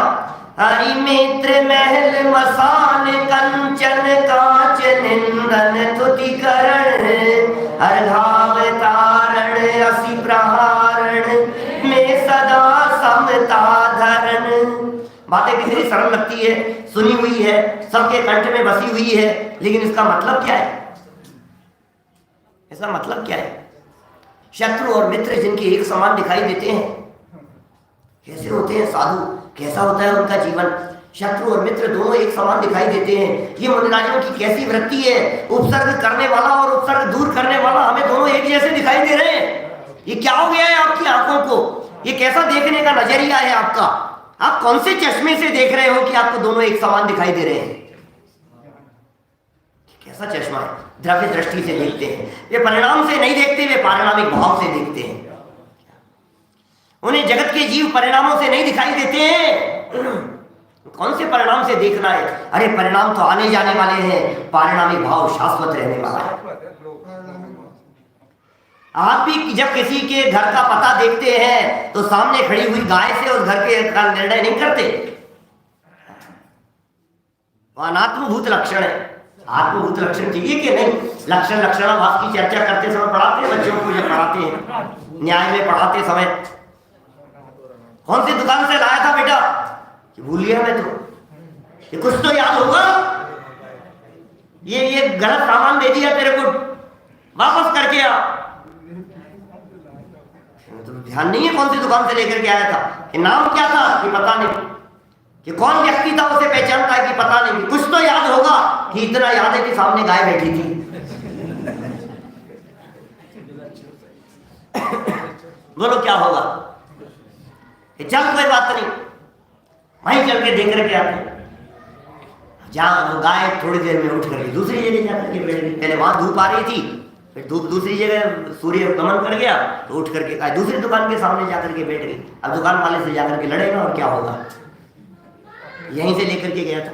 हरि मित्र महल मसान कंचन कांच निंदन तुतिकरण हर घाव तारण असि प्रहारण में सदा समता धरण। बातें कितनी सरल लगती है, सुनी हुई है, सबके कंठ में बसी हुई है, लेकिन इसका मतलब क्या है? इसका मतलब क्या है? शत्रु और मित्र जिनके एक समान दिखाई देते हैं, कैसे होते हैं साधु, कैसा होता है उनका जीवन। शत्रु और मित्र दोनों एक समान दिखाई देते हैं। ये मुनिराजों की कैसी वृत्ति है, उपसर्ग करने वाला और उपसर्ग दूर करने वाला हमें दोनों एक जैसे दिखाई दे रहे हैं। ये क्या हो गया है आपकी आंखों को, ये कैसा देखने का नजरिया है आपका, आप कौन से चश्मे से देख रहे हो कि आपको दोनों एक समान दिखाई दे रहे हैं। कैसा चश्मा है, द्रव्य दृष्टि से देखते हैं, वे परिणाम से नहीं देखते, वे पारिणामिक भाव से देखते हैं। उन्हें जगत के जीव परिणामों से नहीं दिखाई देते हैं। कौन से परिणाम से देखना है, अरे परिणाम तो आने जाने वाले हैं, पारिणामिक भाव शाश्वत रहने वाला है। आप भी जब किसी के घर का पता देखते हैं तो सामने खड़ी हुई गाय से उस घर के का निर्णय नहीं करते। अनात्मभूत लक्षण है। आत्मभूत लक्षण चाहिए कि नहीं, लक्षण लक्षणाभास की चर्चा करते समय पढ़ाते हैं बच्चों को, जब पढ़ाते हैं न्याय में पढ़ाते समय, कौन सी दुकान से लाया था बेटा, भूल गया मैं तो, ये कुछ तो याद होगा, ये गलत सामान दे दिया तेरे को, वापस करके आ। तो ध्यान नहीं है कौन सी दुकान से लेकर के आया था, कि नाम क्या था कि पता नहीं, कि कौन व्यक्ति था उसे पहचानता है कि पता नहीं, कुछ तो याद होगा, कि इतना याद है कि सामने गाय बैठी थी। बोलो क्या होगा, चल कोई बात नहीं, वहीं चल के देख करके आते, जहां वो गाय थोड़ी देर में उठ करके दूसरी जगह जाकर के बैठ गई। पहले वहां धूप आ रही थी, फिर धूप दूसरी जगह सूर्य गमन कर गया तो उठ करके गाय दूसरी दुकान के सामने जाकर के बैठ गई। अब दुकान वाले से जाकर के लड़ेगा और क्या होगा, यहीं से लेकर के गया था।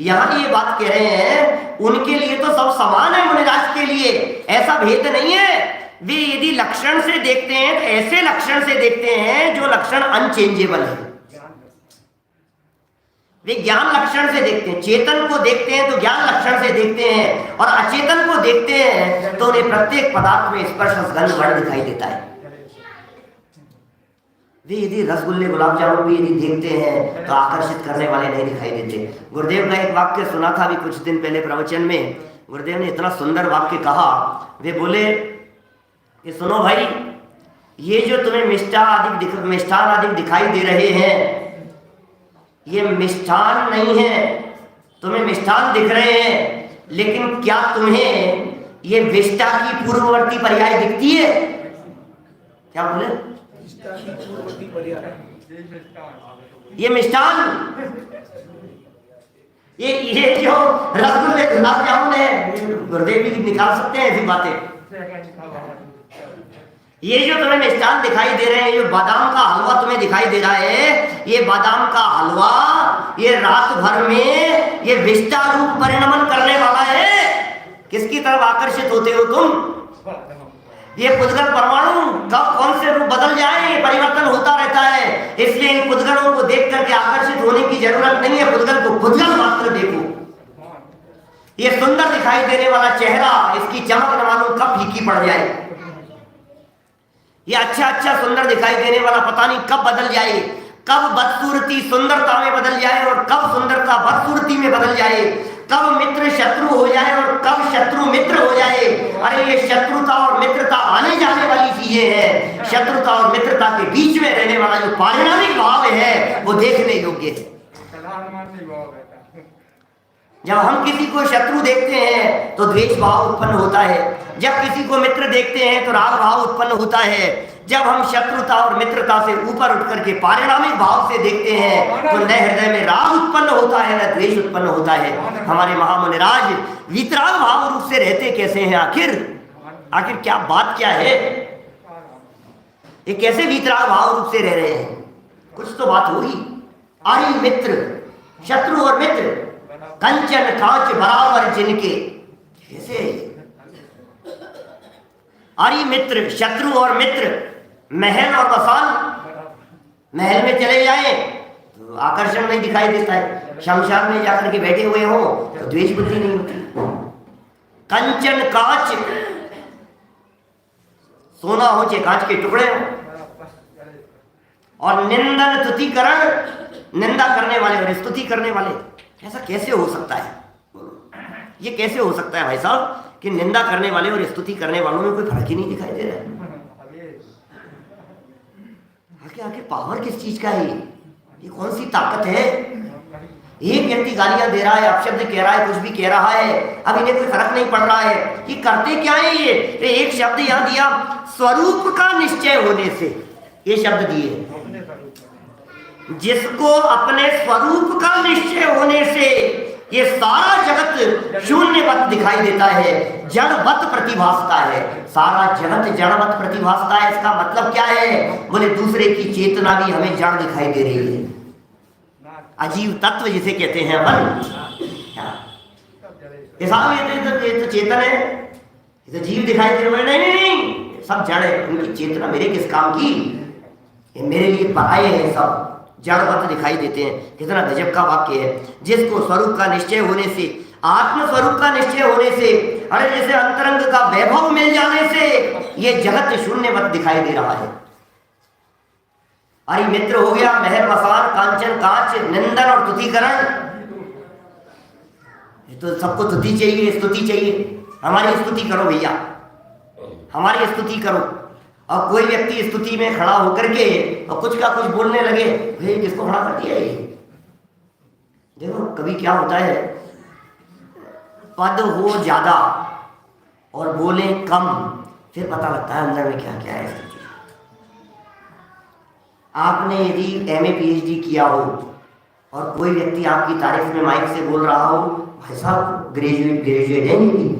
यहां ये बात कह रहे हैं, उनके लिए तो सब समान है, मुनिराज के लिए ऐसा भेद नहीं है। वे यदि लक्षण से देखते हैं तो ऐसे लक्षण से देखते हैं जो लक्षण अनचेंजेबल है। वे ज्ञान लक्षण से देखते हैं, चेतन को देखते हैं तो ज्ञान लक्षण से देखते हैं, और अचेतन को देखते हैं तो उन्हें प्रत्येक पदार्थ में स्पर्श गंध वर्ण दिखाई देता है। वे यदि रसगुल्ले गुलाब जामुन भी यदि देखते हैं तो आकर्षित करने वाले नहीं दिखाई देते। गुरुदेव का एक वाक्य सुना था अभी कुछ दिन पहले प्रवचन में, गुरुदेव ने इतना सुंदर वाक्य कहा। वे बोले कि सुनो भाई, ये जो तुम्हें मिष्ठान आदि दिखाई दे रहे हैं, ये मिष्ठान नहीं है, तुम्हें मिष्ठान दिख रहे हैं, लेकिन क्या तुम्हें ये विष्टा की पूर्ववर्ती पर्याय दिखती है? क्या बोले? ये मिष्ठान, ये जो रसगुल्ले गुलाब जामुन है, गुरुदेव भी निकाल सकते हैं ऐसी बातें। ये जो तुम्हें मिष्ठान दिखाई दे रहे हैं, ये बादाम का हलवा तुम्हें दिखाई दे रहा है, ये बादाम का हलवा ये रात भर में ये विष्टा रूप परिणमन करने वाला है। किसकी तरफ आकर्षित होते हो तुम? ये पुद्गल परमाणु कब कौन से रूप बदल जाए, ये परिवर्तन होता रहता है। इसलिए इन पुद्गलों को देख करके आकर्षित होने की जरूरत नहीं है, पुद्गल को पुद्गल मात्र देखो। ये सुंदर दिखाई देने वाला चेहरा, इसकी चमक न मालूम कब फीकी पड़ जाए। ये अच्छा सुंदर दिखाई देने वाला पता नहीं कब बदल जाए, कब बदसूरती सुंदरता में बदल जाए और कब सुंदरता बदसूरती में बदल जाए, कब मित्र शत्रु हो जाए और कब शत्रु मित्र हो जाए। अरे ये शत्रुता और मित्रता आने जाने वाली चीजें हैं। शत्रुता और मित्रता के बीच में रहने वाला जो पारिणामिक भाव है वो देखने योग्य है। जब हम किसी को शत्रु देखते हैं तो द्वेष भाव उत्पन्न होता है, जब किसी को मित्र देखते हैं तो राग भाव उत्पन्न होता है। जब हम शत्रुता और मित्रता से ऊपर उठ करके पारिणामिक भाव से देखते हैं तो न हृदय में राग उत्पन्न होता है न द्वेष उत्पन्न होता है। हमारे महामुनिराज वितराग भाव रूप से रहते कैसे हैं? आखिर क्या बात क्या है? ये कैसे वितराग भाव रूप से रह रहे हैं? कुछ तो बात होगी। आर्य मित्र, शत्रु और मित्र, कंचन कांच बराबर जिनके, कैसे आर्य मित्र, शत्रु और मित्र, महल और मसान, महल में चले जाए तो आकर्षण नहीं दिखाई देता है, शमशान में जाकर के बैठे हुए हो तो द्वेष बुद्धि नहीं होती। कंचन कांच, सोना हो चाहे कांच के टुकड़े हो, और निंदन स्तुतिकरण, निंदा करने वाले और स्तुति करने वाले, ऐसा कैसे हो सकता है? ये कैसे हो सकता है भाई साहब कि निंदा करने वाले और स्तुति करने वालों में कोई फर्क ही नहीं दिखाई दे रहा है? इसके आगे पावर किस चीज का है? ये कौन सी ताकत है? एक व्यक्ति गालियां दे रहा है, अपशब्द कह रहा है, कुछ भी कह रहा है, अब इन्हें कोई फर्क नहीं पड़ रहा है। ये करते क्या है? ये एक शब्द यहां दिया, स्वरूप का निश्चय होने से। ये शब्द दिए, जिसको अपने स्वरूप का निश्चय होने से ये सारा जगत शून्यवत दिखाई देता है, जड़वत प्रतिभासता है। सारा जगत जड़वत प्रतिभासता है। इसका मतलब क्या है? बोले दूसरे की चेतना भी हमें जड़ दिखाई दे रही है। अजीव तत्व जिसे कहते हैं मन, ये तो चेतन है, ये तो जीव दिखाई दे रहे हैं। नहीं, सब जड़ है। उनकी चेतना मेरे किस काम की? ये मेरे लिए पराये हैं, सब जड़वत दिखाई देते हैं। कितना गजब का वाक्य है। जिसको स्वरूप का निश्चय होने से, आत्म स्वरूप का निश्चय होने से, अरे जैसे अंतरंग का वैभव मिल जाने से ये जगत शून्यवत दिखाई दे रहा है। अरे मित्र हो गया, महल मसान कांचन कांच, निंदन और तुतिकरण। ये तो सबको तुति चाहिए, स्तुति चाहिए। हमारी स्तुति करो भैया, हमारी स्तुति करो। और कोई व्यक्ति स्तुति में खड़ा होकर के और कुछ का कुछ बोलने लगे, भाई किसको खड़ा कर दिया? ये देखो कभी क्या होता है, पद हो ज्यादा और बोले कम, फिर पता लगता है अंदर में क्या क्या है। आपने यदि एमए पीएचडी किया हो और कोई व्यक्ति आपकी तारीफ में माइक से बोल रहा हो, भाई साहब ग्रेजुएट है नहीं,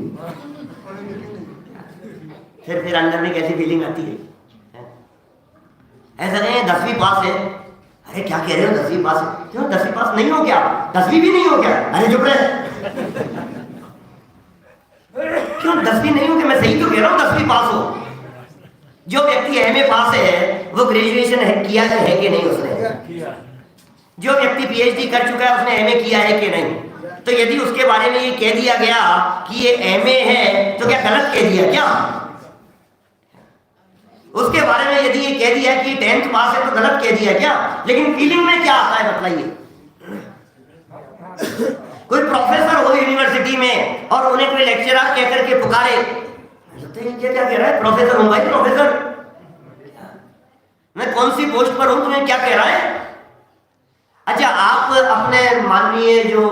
फिर अंदर में कैसी फीलिंग आती है? ऐसा नहीं 10वीं पास है। अरे क्या कह रहे हो 10वीं पास है? क्यों 10वीं पास नहीं हो क्या? 10वीं भी नहीं हो क्या? अरे चुप रहे। क्यों 10वीं नहीं हो क्या? मैं सही तो कह रहा हूँ 10वीं पास हो। जो व्यक्ति एमए पास है वो ग्रेजुएशन किया है कि नहीं उसने? जो व्यक्ति पीएचडी कर चुका है उसने एमए किया है कि नहीं? तो यदि उसके बारे में ये कह दिया गया कि ये एमए है तो क्या गलत कह दिया क्या? उसके बारे में यदि ये कह दिया कि 10th पास है तो गलत कह दिया क्या? लेकिन फीलिंग में क्या आता है बताइए? कोई प्रोफेसर हो यूनिवर्सिटी में और उन्हें कोई लेक्चरर कह करके पुकारे, क्या क्या कह रहा है? प्रोफेसर हूं भाई, प्रोफेसर मैं कौन सी पोस्ट पर हूं, तुम्हें क्या कह रहा है? अच्छा, आप अपने माननीय जो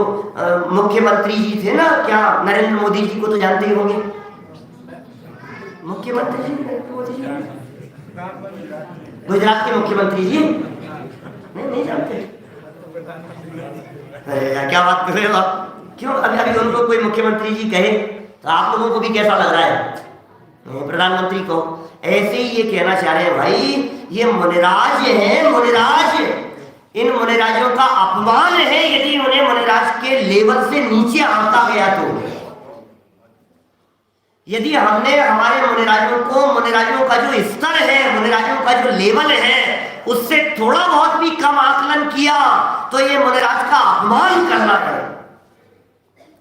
मुख्यमंत्री जी थे ना, क्या नरेंद्र मोदी जी को तो जानते ही होंगे। मुख्यमंत्री जी नरेंद्र मोदी जी, गुजरात के मुख्यमंत्री जी, नहीं जानते? अरे क्या बात कर रहे हो आप? क्यों अभी उनको कोई मुख्यमंत्री जी कहे तो आप लोगों को भी कैसा लग रहा है? प्रधानमंत्री को ऐसे ही ये कहना चाह रहे हैं, भाई ये मुनिराज है, मुनिराज। इन मुनिराजों का अपमान है यदि उन्हें मुनिराज के लेवल से नीचे आंका गया तो। यदि हमने हमारे मुनिराजों का जो स्तर है, मुनिराजों का जो लेवल है, उससे थोड़ा बहुत भी कम आकलन किया तो ये मुनिराज का अपमान करना है।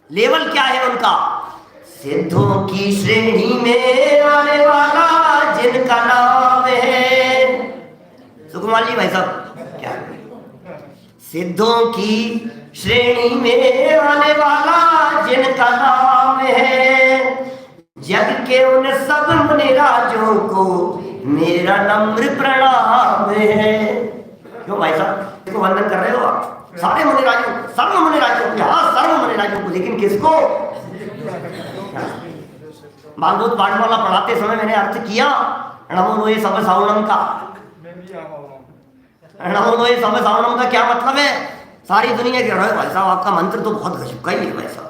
लेवल क्या है उनका? सिद्धों की श्रेणी में आने वाला जिनका नाम है। सुकुमार जी भाई साहब, क्या सिद्धों की श्रेणी में आने वाला जिनका नाम है, जग के उन सब मुनिराजों को मेरा नम्र प्रणाम है। क्यों भाई साहब इसको वंदन कर रहे हो आप? सारे मुनिराजों, सर्व मुनिराजों को, हाँ सर्व मुनिराजों को, लेकिन किसको? भागवत पाठमाला पढ़ाते समय मैंने अर्थ किया नमो नोए सब सावणम का। नमो नोए सब सावणम का क्या मतलब है? सारी दुनिया कह रहा है भाई साहब आपका मंत्र तो बहुत गजब का ही है भाई साहब।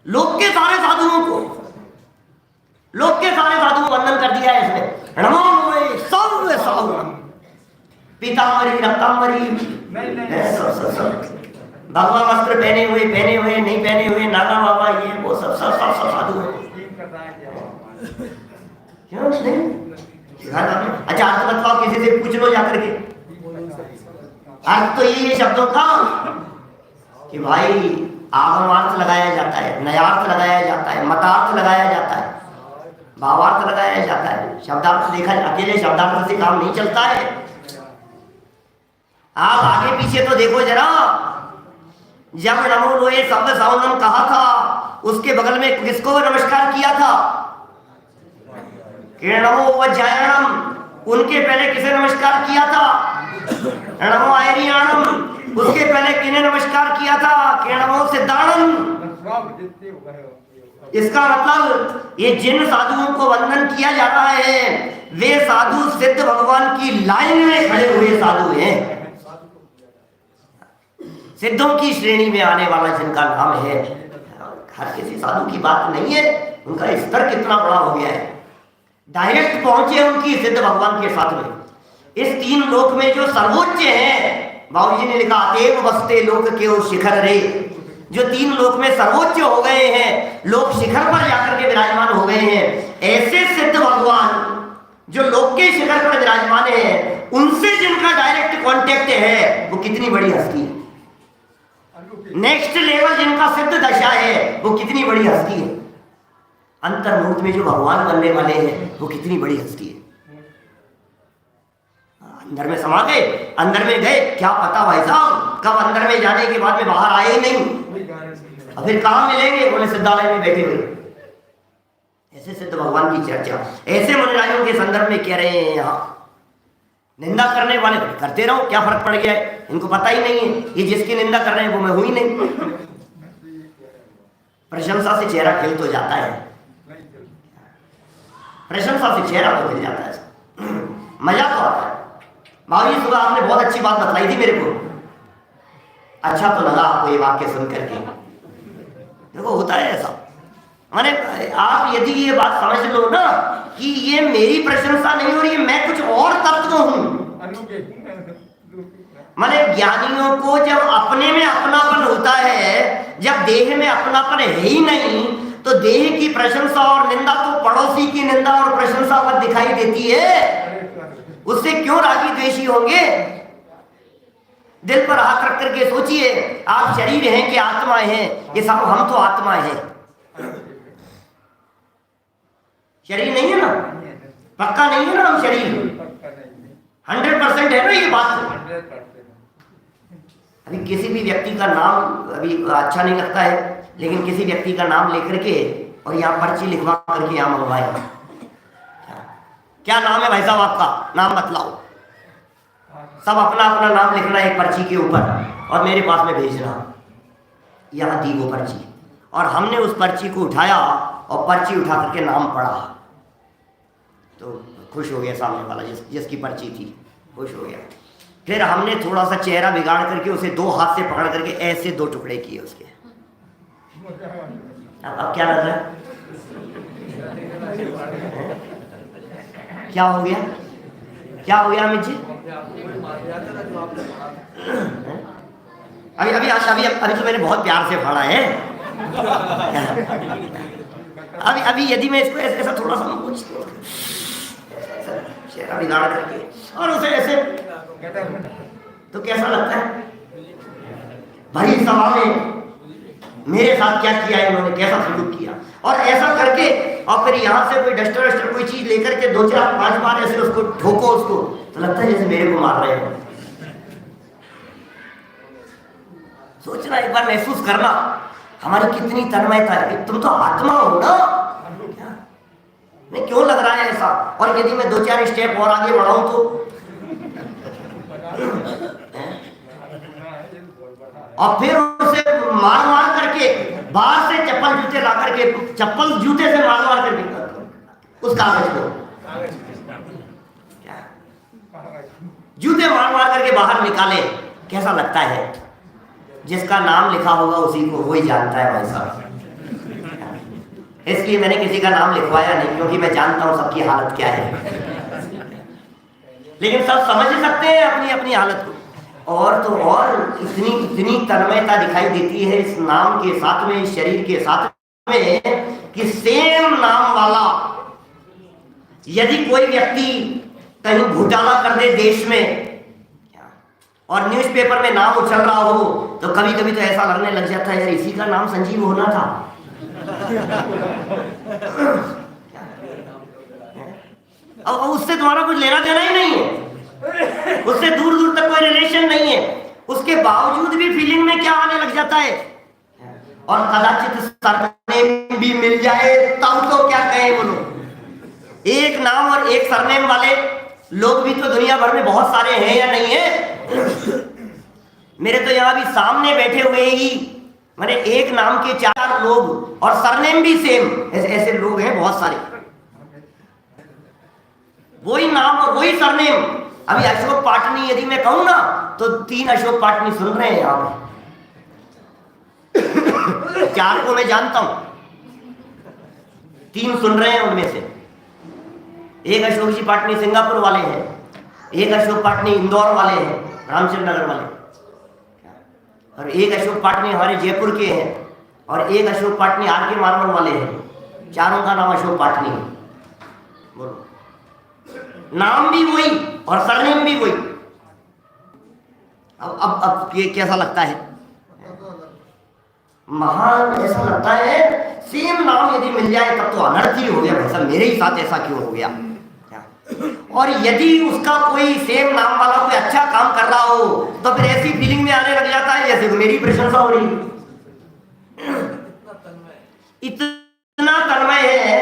लोक के सारे साधुओं को, लोक के सारे साधुओं को वंदन कर दिया है इसमें। नमो नोए सब सावणम, पीतांबरी रक्तांबरी, भगवा वस्त्र पहने हुए नहीं पहने हुए, नागा बाबा, ये वो सब साधु हैं। क्यों नहीं? अच्छा अर्थ बताओ, किसी से पूछ लो जाकर के। अर्थ तो यही है शब्दों का कि भाई आगमार्थ लगाया जाता है, नयार्थ लगाया जाता है, मतार्थ लगाया जाता है, भावार्थ लगाया जाता है। शब्दार्थ देखा, अकेले शब्दार्थ से काम नहीं चलता है। आप आगे पीछे तो देखो जरा। जब नमो नोए सब सावणम कहा था, उसके बगल में किसको नमस्कार किया था? कि नमो वज्रायणम, उनके पहले किसे नमस्कार किया था? नमो आयरियाणम। उसके पहले किन्हें नमस्कार किया था? कि नमो सिद्धाणम। इसका मतलब ये जिन साधुओं को वंदन किया जा रहा है वे साधु सिद्ध भगवान की लाइन में खड़े हुए साधु हैं, सिद्धों की श्रेणी में आने वाला जिनका नाम है। हर किसी साधु की बात नहीं है, उनका स्तर कितना बड़ा हो गया है, डायरेक्ट पहुंचे उनकी सिद्ध भगवान के साथ में। इस तीन लोक में जो सर्वोच्च है, बाबूजी ने लिखा अतएव बसते लोक के वो शिखर रे, जो तीन लोक में सर्वोच्च हो गए हैं, लोक शिखर पर जाकर के विराजमान हो गए हैं, ऐसे सिद्ध भगवान जो लोक के शिखर पर विराजमान है, उनसे जिनका डायरेक्ट कांटेक्ट है, वो कितनी बड़ी हस्ती है। नेक्स्ट लेवल जिनका सिद्ध दशा है, वो कितनी बड़ी हस्ती है। अंतर्मुख में जो भगवान बनने वाले हैं, वो कितनी बड़ी हस्ती है। अंदर में समा गए, अंदर में गए, क्या पता भाई साहब कब अंदर में जाने के बाद में बाहर आए ही नहीं, और फिर कहाँ मिलेंगे? बोले सिद्धालय में बैठे हुए। ऐसे सिद्ध भगवान की चर्चा ऐसे मुनिराजों के संदर्भ में कह रहे हैं। यहाँ निंदा करने वाले करते रहो, क्या फर्क पड़ गया है, इनको पता ही नहीं है ये जिसकी निंदा कर रहे हैं वो मैं हुई नहीं। प्रशंसा से चेहरा खिल तो जाता है, प्रशंसा से चेहरा तो खिल जाता है, मजा तो आता है। बाबूजी सुबह आपने बहुत अच्छी बात बतलाई थी मेरे को, अच्छा तो लगा आपको ये वाक्य सुन करके। देखो होता है ऐसा, माने आप यदि ये बात समझ लो ना कि ये मेरी प्रशंसा नहीं हो रही है, मैं कुछ और तत्व हूं। माने ज्ञानियों को जब अपने में अपनापन होता है, जब देह में अपनापन है ही नहीं, तो देह की प्रशंसा और निंदा तो पड़ोसी की निंदा और प्रशंसा पर दिखाई देती है, उससे क्यों रागी द्वेषी होंगे। दिल पर हाथ रख करके सोचिए, आप शरीर हैं कि आत्मा है? ये सब हम तो आत्मा है, शरीर नहीं है ना, पक्का नहीं है ना हम शरीर, 100% है ना ये बात। अभी किसी भी व्यक्ति का नाम अभी अच्छा नहीं लगता है, लेकिन किसी व्यक्ति का नाम लेकर के और यहाँ पर्ची लिखवा करके यहाँ मंगवाए, क्या नाम है भाई साहब आपका, नाम बतलाओ। सब अपना अपना नाम लिखना एक पर्ची के ऊपर और मेरे पास में भेजना, यहाँ दी वो पर्ची, और हमने उस पर्ची को उठाया और पर्ची उठा करके नाम पढ़ा, तो खुश हो गया सामने वाला जिसकी पर्ची थी, खुश हो गया। फिर हमने थोड़ा सा चेहरा बिगाड़ करके उसे दो हाथ से पकड़ करके ऐसे दो टुकड़े किए उसके। अब क्या लग रहा है, क्या हो गया, क्या हो गया अमित जी? अभी अभी अभी अभी तो मैंने बहुत प्यार से फाड़ा है। अभी अभी यदि मैं इसको ऐसा थोड़ा सा चेहरा बिगाड़ करके और उसे ऐसे, तो कैसा लगता है भाई? सभा में मेरे साथ क्या किया है इन्होंने, कैसा सलूक किया, और ऐसा करके और फिर यहाँ से कोई डस्टर कोई चीज लेकर के 2-4-5 बार ऐसे उसको ठोको, उसको तो लगता है जैसे मेरे को मार रहे हो। सोचना, एक बार महसूस करना हमारी कितनी तन्मयता है, तुम तो आत्मा हो ना, नहीं क्यों लग रहा है ऐसा? और यदि मैं 2-4 स्टेप और आगे बढ़ाऊं तो, और फिर उसे मार मार करके बाहर से चप्पल जूते ला करके, चप्पल जूते से मार मार करके उस कागज को, जूते मार मार करके बाहर निकाले, कैसा लगता है? जिसका नाम लिखा होगा उसी को वही जानता है भाई साहब। इसलिए मैंने किसी का नाम लिखवाया नहीं, क्योंकि मैं जानता हूं सबकी हालत क्या है, लेकिन सब समझ सकते हैं अपनी अपनी हालत को। और तो और इतनी तन्मयता दिखाई देती है इस नाम के साथ में, इस शरीर के साथ में, कि सेम नाम वाला यदि कोई व्यक्ति कहीं घोटाला कर दे देश में और न्यूज़पेपर में नाम उछल रहा हो, तो कभी कभी तो ऐसा लगने लग जाता है यार इसी का नाम संजीव होना था। और उससे तुम्हारा कुछ लेना देना ही नहीं है, उससे दूर दूर तक कोई रिलेशन नहीं है, उसके बावजूद भी फीलिंग में क्या आने लग जाता है, और कदाचित सरनेम भी मिल जाए तब तो क्या कहें वो लोग। एक नाम और एक सरनेम वाले लोग भी तो दुनिया भर में बहुत सारे हैं या नहीं है? मेरे तो यहाँ भी सामने बैठे हुए ही मैंने एक नाम के 4 लोग और सरनेम भी सेम, ऐसे लोग हैं बहुत सारे, वही नाम और वही सरनेम। अभी अशोक पाटनी यदि मैं कहूं ना तो 3 अशोक पाटनी सुन रहे हैं यहाँ पे। 4 को मैं जानता हूं, 3 सुन रहे हैं उनमें से। एक अशोक जी पाटनी सिंगापुर वाले हैं, एक अशोक पाटनी इंदौर वाले हैं, रामचंद्र नगर वाले, और एक अशोक पाटनी हमारे जयपुर के हैं, और एक अशोक पाटनी आर के मारवाड़ वाले हैं। चारों का नाम अशोक पाटनी है। बोलो, नाम भी वही और सरनेम भी वही। अब ये कैसा लगता है? महान ऐसा लगता है। सेम नाम यदि मिल जाए तब तो अनर्थ ही हो गया भाई साहब, मेरे ही साथ ऐसा क्यों हो गया? और यदि उसका कोई सेम नाम वाला कोई अच्छा काम कर रहा हो तो फिर ऐसी फीलिंग में आने लग जाता है जैसे मेरी प्रशंसा हो रही। इतना तन्मय है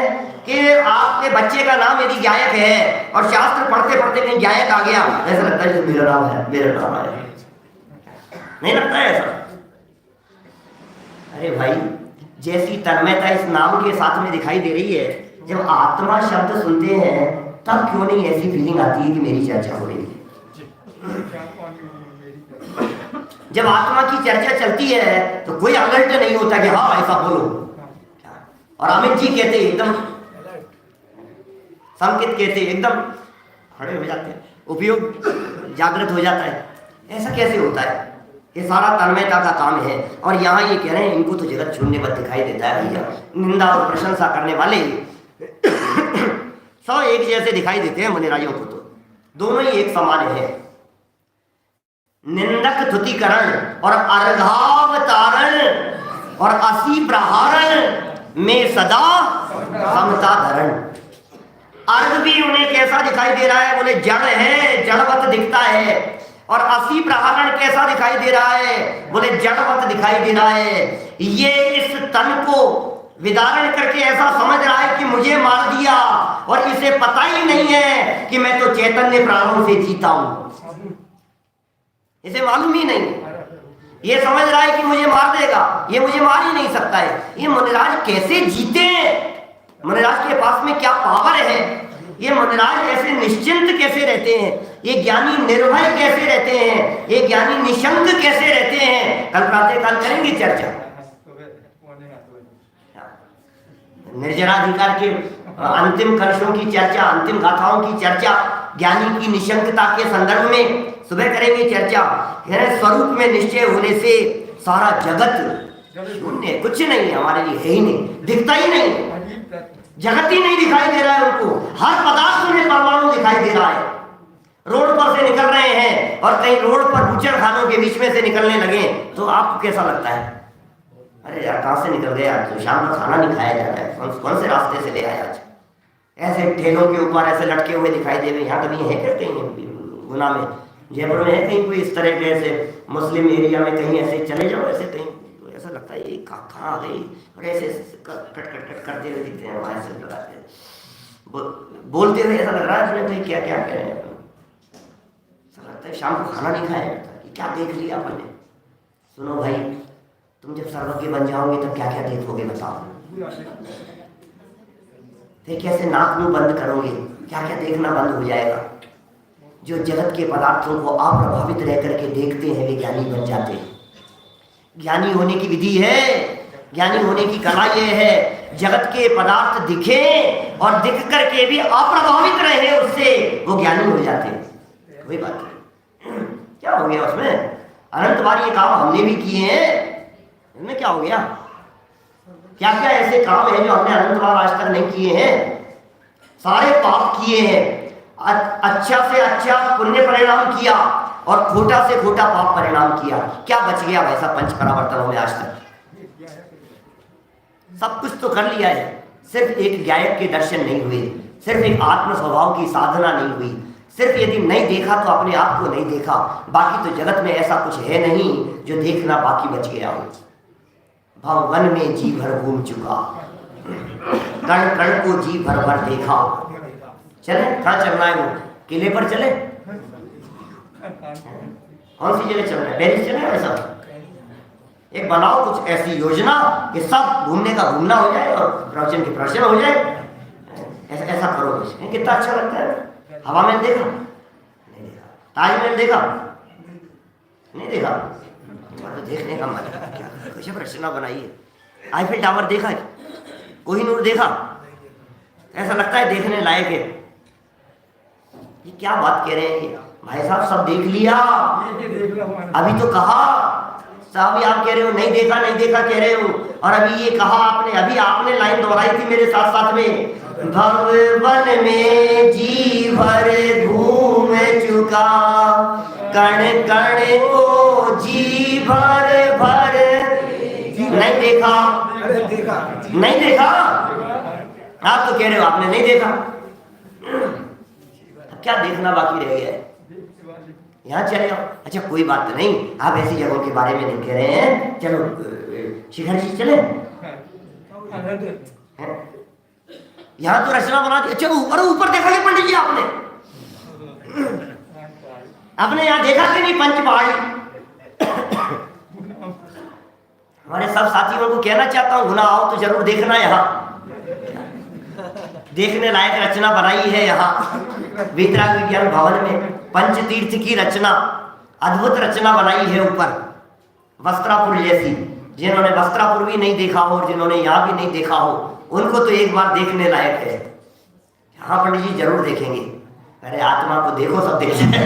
कि आपके बच्चे का नाम यदि गायक है और शास्त्र पढ़ते पढ़ते कहीं गायक आ गया, ऐसा लगता है मेरा नाम है, मेरा नाम है। नहीं लगता है ऐसा? अरे भाई, जैसी तन्मयता इस नाम के साथ में दिखाई दे रही है, जब आत्मा शब्द सुनते हैं तब क्यों नहीं ऐसी फीलिंग आती है कि मेरी चर्चा हो रही है? जब आत्मा की चर्चा चलती है तो कोई अलर्ट नहीं होता कि हाँ ऐसा बोलो। और अमित जी कहते एकदम संकेत कहते एकदम खड़े हो जाते हैं, उपयोग जागृत हो जाता है। ऐसा कैसे होता है? ये सारा तन्मयता का काम है। और यहाँ ये कह रहे हैं इनको तो जगत शून्य पर दिखाई देता है भैया। निंदा और प्रशंसा करने वाले सब एक जैसे दिखाई देते हैं मुनिराजों को, तो दोनों ही एक समान है। निंदक तुतिकरण और अर्घावतारण और असी प्रहारण में सदा समता धरण। अर्घ भी उन्हें कैसा दिखाई दे रहा है? बोले जड़ है, जड़वत दिखता है। और असी प्रहारण कैसा दिखाई दे रहा है? बोले जड़वत दिखाई दे रहा है। ये इस तन को विदारण करके ऐसा समझ रहा है कि मुझे मार दिया, और इसे पता ही नहीं है कि मैं तो चैतन्य प्राणों से जीता हूं। इसे मालूम ही नहीं। ये समझ रहा है कि मुझे मार देगा, ये मुझे मार ही नहीं सकता है। ये मुनिराज कैसे जीते हैं? मुनिराज के पास में क्या पावर है? ये मुनिराज ऐसे निश्चिंत कैसे रहते हैं? ये ज्ञानी निर्भय कैसे रहते हैं? ये ज्ञानी निशंक कैसे रहते हैं? कल प्रातःकाल करेंगे चर्चा। निर्जराधिकार के अंतिम कलशों की चर्चा, अंतिम गाथाओं की चर्चा, ज्ञानी की निशंकता के संदर्भ में सुबह करेंगे चर्चा। स्वरूप में निश्चय होने से सारा जगत शून्य, कुछ नहीं है हमारे लिए, है ही नहीं, दिखता ही नहीं, जगत ही नहीं दिखाई दे रहा है उनको। हर पदार्थ में परमाणु दिखाई दे रहा है। रोड पर से निकल रहे हैं और कहीं रोड पर बुचड़ खानों के बीच में से निकलने लगे तो आपको कैसा लगता है? अरे यार कहाँ से निकल गए आज, तो शाम का खाना नहीं खाया जा रहा है, कौन से रास्ते से ले आए आज? ऐसे ठेलों के ऊपर ऐसे लटके हुए दिखाई दे रहे। यहाँ कभी है क्या कहीं गुना में, जयपुर में है कहीं कोई इस तरह के ऐसे मुस्लिम एरिया में कहीं ऐसे चले जाओ, ऐसे कहीं तो ऐसा लगता है ये कहाँ आ गई, और ऐसे कट कट कट करते हुए दिखते हैं, वहाँ से लगाते हैं, बोलते हुए ऐसा लग रहा है इसमें तो क्या क्या कह रहे हैं। ऐसा लगता है शाम को खाना नहीं खाया जाता, क्या देख लिया अपन ने। सुनो भाई, तुम जब सर्वज्ञ बन जाओगे तब क्या क्या देखोगे बताओ? फिर कैसे नाक मुंह बंद करोगे, क्या क्या देखना बंद हो जाएगा। जो जगत के पदार्थों को अप्रभावित रह करके देखते हैं वे ज्ञानी बन जाते हैं। ज्ञानी होने की विधि है, ज्ञानी होने की कला ये है, जगत के पदार्थ दिखे और दिख करके भी अप्रभावित रहे उससे, वो ज्ञानी हो जाते हैं। वही बात है, क्या हो गया उसमें? अनंत बार ये काम हमने भी किए हैं, इनमें क्या हो गया? क्या क्या ऐसे काम है जो हमने अनंत बार आज तक नहीं किए हैं? सारे पाप किए हैं, अच्छा से अच्छा पुण्य परिणाम किया और खोटा से खोटा पाप परिणाम किया। क्या बच गया वैसा पंच परावर्तनों में आज तक? सब कुछ तो कर लिया है, सिर्फ एक गायक के दर्शन नहीं हुए, सिर्फ एक आत्म स्वभाव की साधना नहीं हुई, सिर्फ यदि नहीं देखा तो अपने आप को नहीं देखा। बाकी तो जगत में ऐसा कुछ है नहीं जो देखना बाकी बच गया हो। भवन में जी भर घूम चुका, कण कण को जी भर भर देखा। चले कहाँ चलना है? वो किले पर चले, कौन सी जगह चल रहे हैं, पेरिस चले ऐसा? एक बनाओ कुछ ऐसी योजना कि सब घूमने का घूमना हो जाए और प्रवचन की प्रवचन हो जाए, ऐसा ऐसा करो। कितना अच्छा लगता है। हवा में देखा नहीं देखा, ताजमहल देखा नहीं देखा, तो देखने का मन क्या गजब रचना बनाई है। आईफिल टावर देखा है, कोहिनूर देखा, ऐसा लगता है देखने लायक है। ये क्या बात कह रहे हैं भाई साहब, सब देख लिया, अभी तो कहा साहब, आप कह रहे हो नहीं देखा नहीं देखा कह रहे हो, और अभी ये कहा आपने, अभी आपने लाइन दोहराई थी मेरे साथ साथ में, भवन में जी भर घूम चुका, कण कण को जी भर भर नहीं देखा, नहीं देखा। आप तो कह रहे हो आपने नहीं देखा, अब क्या देखना बाकी रह गया है? यहाँ चले जाओ। अच्छा कोई बात तो नहीं, आप ऐसी जगहों के बारे में नहीं कह रहे हैं, चलो शिखर जी चले, यहाँ तो रचना बना दी। चलो ऊपर, ऊपर देखा कि पंडित जी आपने, आपने यहाँ देखा कि नहीं पंचपहाड़ी? हमारे सब साथियों को कहना चाहता हूँ, गुना आओ तो जरूर देखना, यहाँ देखने लायक रचना बनाई है। यहाँ वीतराग विज्ञान भवन में पंचतीर्थ की रचना, अद्भुत रचना बनाई है ऊपर, वस्त्रापुर जैसी। जिन्होंने वस्त्रापुर भी नहीं देखा हो और जिन्होंने यहाँ भी नहीं देखा हो, उनको तो एक बार देखने लायक है। हाँ पंडित जी जरूर देखेंगे। अरे आत्मा को देखो, सब देखेंगे।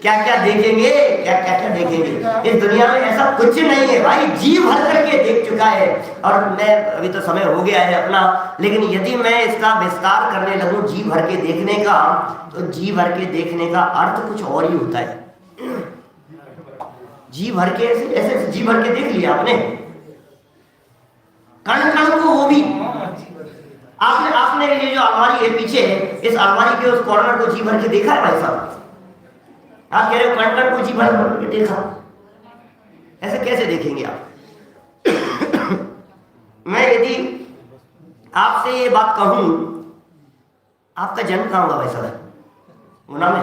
क्या क्या देखेंगे, क्या क्या क्या देखेंगे। इस दुनिया में ऐसा कुछ नहीं है भाई, जी भर करके देख चुका है। और मैं अभी तो समय हो गया है अपना, लेकिन यदि मैं इसका विस्तार करने लगूं जी भर के देखने का, तो जी भर के देखने का अर्थ कुछ और ही होता है। जी भर के ऐसे ऐसे जी भर के देख लिया आपने, कण कण को, वो भी आपने आपने ये जो अलमारी है पीछे, इस अलमारी के उस कॉर्नर को जी भर के देखा है भाई साहब? आप कह रहे हो कण कण को जी भर के देखा, ऐसे कैसे देखेंगे आप? मैं यदि आपसे ये बात कहूं, आपका जन्म कहाँ हुआ भाई साहब? गुना में,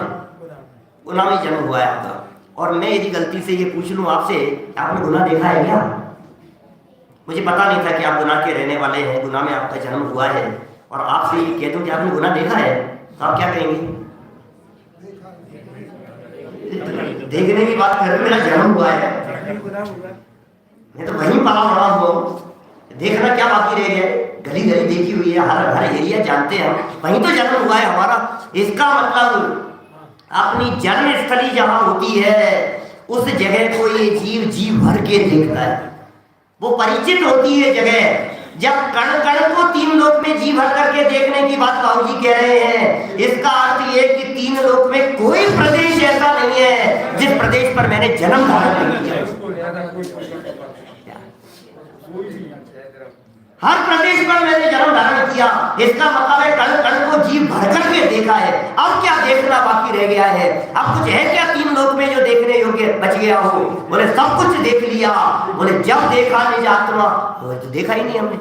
गुना में जन्म हुआ है आपका। और मैं यदि गलती से ये पूछ लूं आपसे, आपने गुना देखा है क्या? मुझे पता नहीं था कि आप गुना के रहने वाले हैं, गुना में आपका जन्म हुआ है, और आपसे ये कह दूं कि आपने गुना देखा है, तो आप क्या कहेंगे? देखने की बात कर रहे, मेरा जन्म हुआ है, मैं तो वहीं पला बड़ा हुआ, देखना क्या बाकी रह गया? गली गली देखी हुई है, हर हर एरिया जानते हैं हम, वहीं तो जन्म हुआ है हमारा। इसका मतलब अपनी जन्म स्थली जहां होती है, उस जगह को ये जीव जी भर के देखता है, वो परिचित होती है जगह। जब कण कण को तीन लोक में जी भर करके देखने की बात बाबू जी कह रहे हैं, इसका अर्थ ये कि तीन लोक में कोई प्रदेश ऐसा नहीं है जिस प्रदेश पर मैंने जन्म धारण नहीं किया। हर प्रदेश पर मैंने जन्म धारण किया, इसका मतलब है कण कण को जी भर करके देखा है। अब क्या देखना बाकी रह गया है? अब कुछ है क्या तीन लोक में जो देखने योग्य बच गया हो? बोले सब कुछ देख लिया। बोले जब देखा निज आत्मा, तो देखा ही नहीं हमने,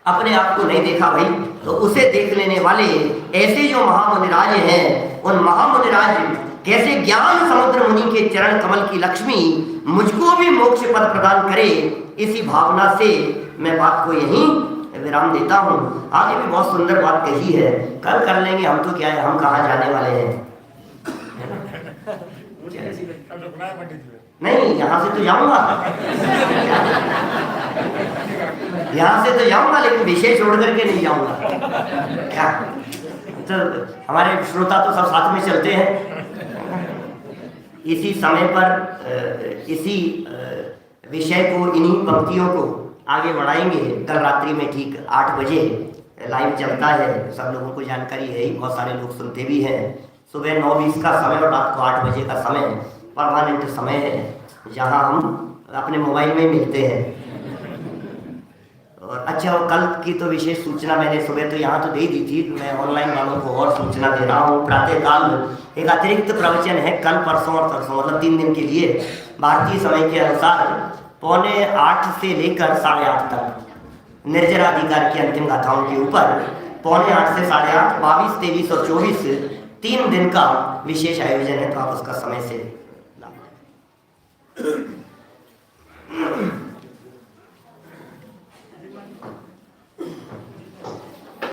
अपने आप को नहीं देखा भाई। तो उसे देख लेने वाले ऐसे जो महामुनिराज हैं, उन महामुनिराज कैसे ज्ञान समुद्र मुनि के चरण कमल की लक्ष्मी मुझको भी मोक्ष पद प्रदान करे, इसी भावना से मैं बात को यहीं विराम देता हूँ। आगे भी बहुत सुंदर बात कही है, कल कर लेंगे। हम तो क्या है, हम कहाँ जाने वाले हैं? नहीं, यहाँ से तो जाऊंगा, यहाँ से तो जाऊंगा, लेकिन विषय छोड़ करके नहीं जाऊंगा। क्या तो हमारे श्रोता तो सब साथ में चलते हैं। इसी समय पर इसी विषय को, इन्हीं पंक्तियों को आगे बढ़ाएंगे। कल रात्रि में ठीक 8 बजे लाइव चलता है, सब लोगों को जानकारी है ही, बहुत सारे लोग सुनते भी हैं। सुबह 9:20 का समय और रात को 8 बजे का समय परमानेंट समय है, जहां हम अपने मोबाइल में मिलते हैं। और अच्छा, और कल की तो विशेष सूचना मैंने सुबह तो यहाँ तो दे दी थी, मैं ऑनलाइन वालों को और सूचना दे रहा हूँ। प्रातःकाल एक अतिरिक्त प्रवचन है, कल परसों और तरसों, मतलब 3 दिन के लिए, भारतीय समय के अनुसार 7:45 से लेकर 8:30 तक निर्जरा अधिकार की अंतिम गाथाओं के ऊपर 8:45 से 8:30, 22, 23 और 24 3 दिन का विशेष आयोजन है, तो आप उसका समय से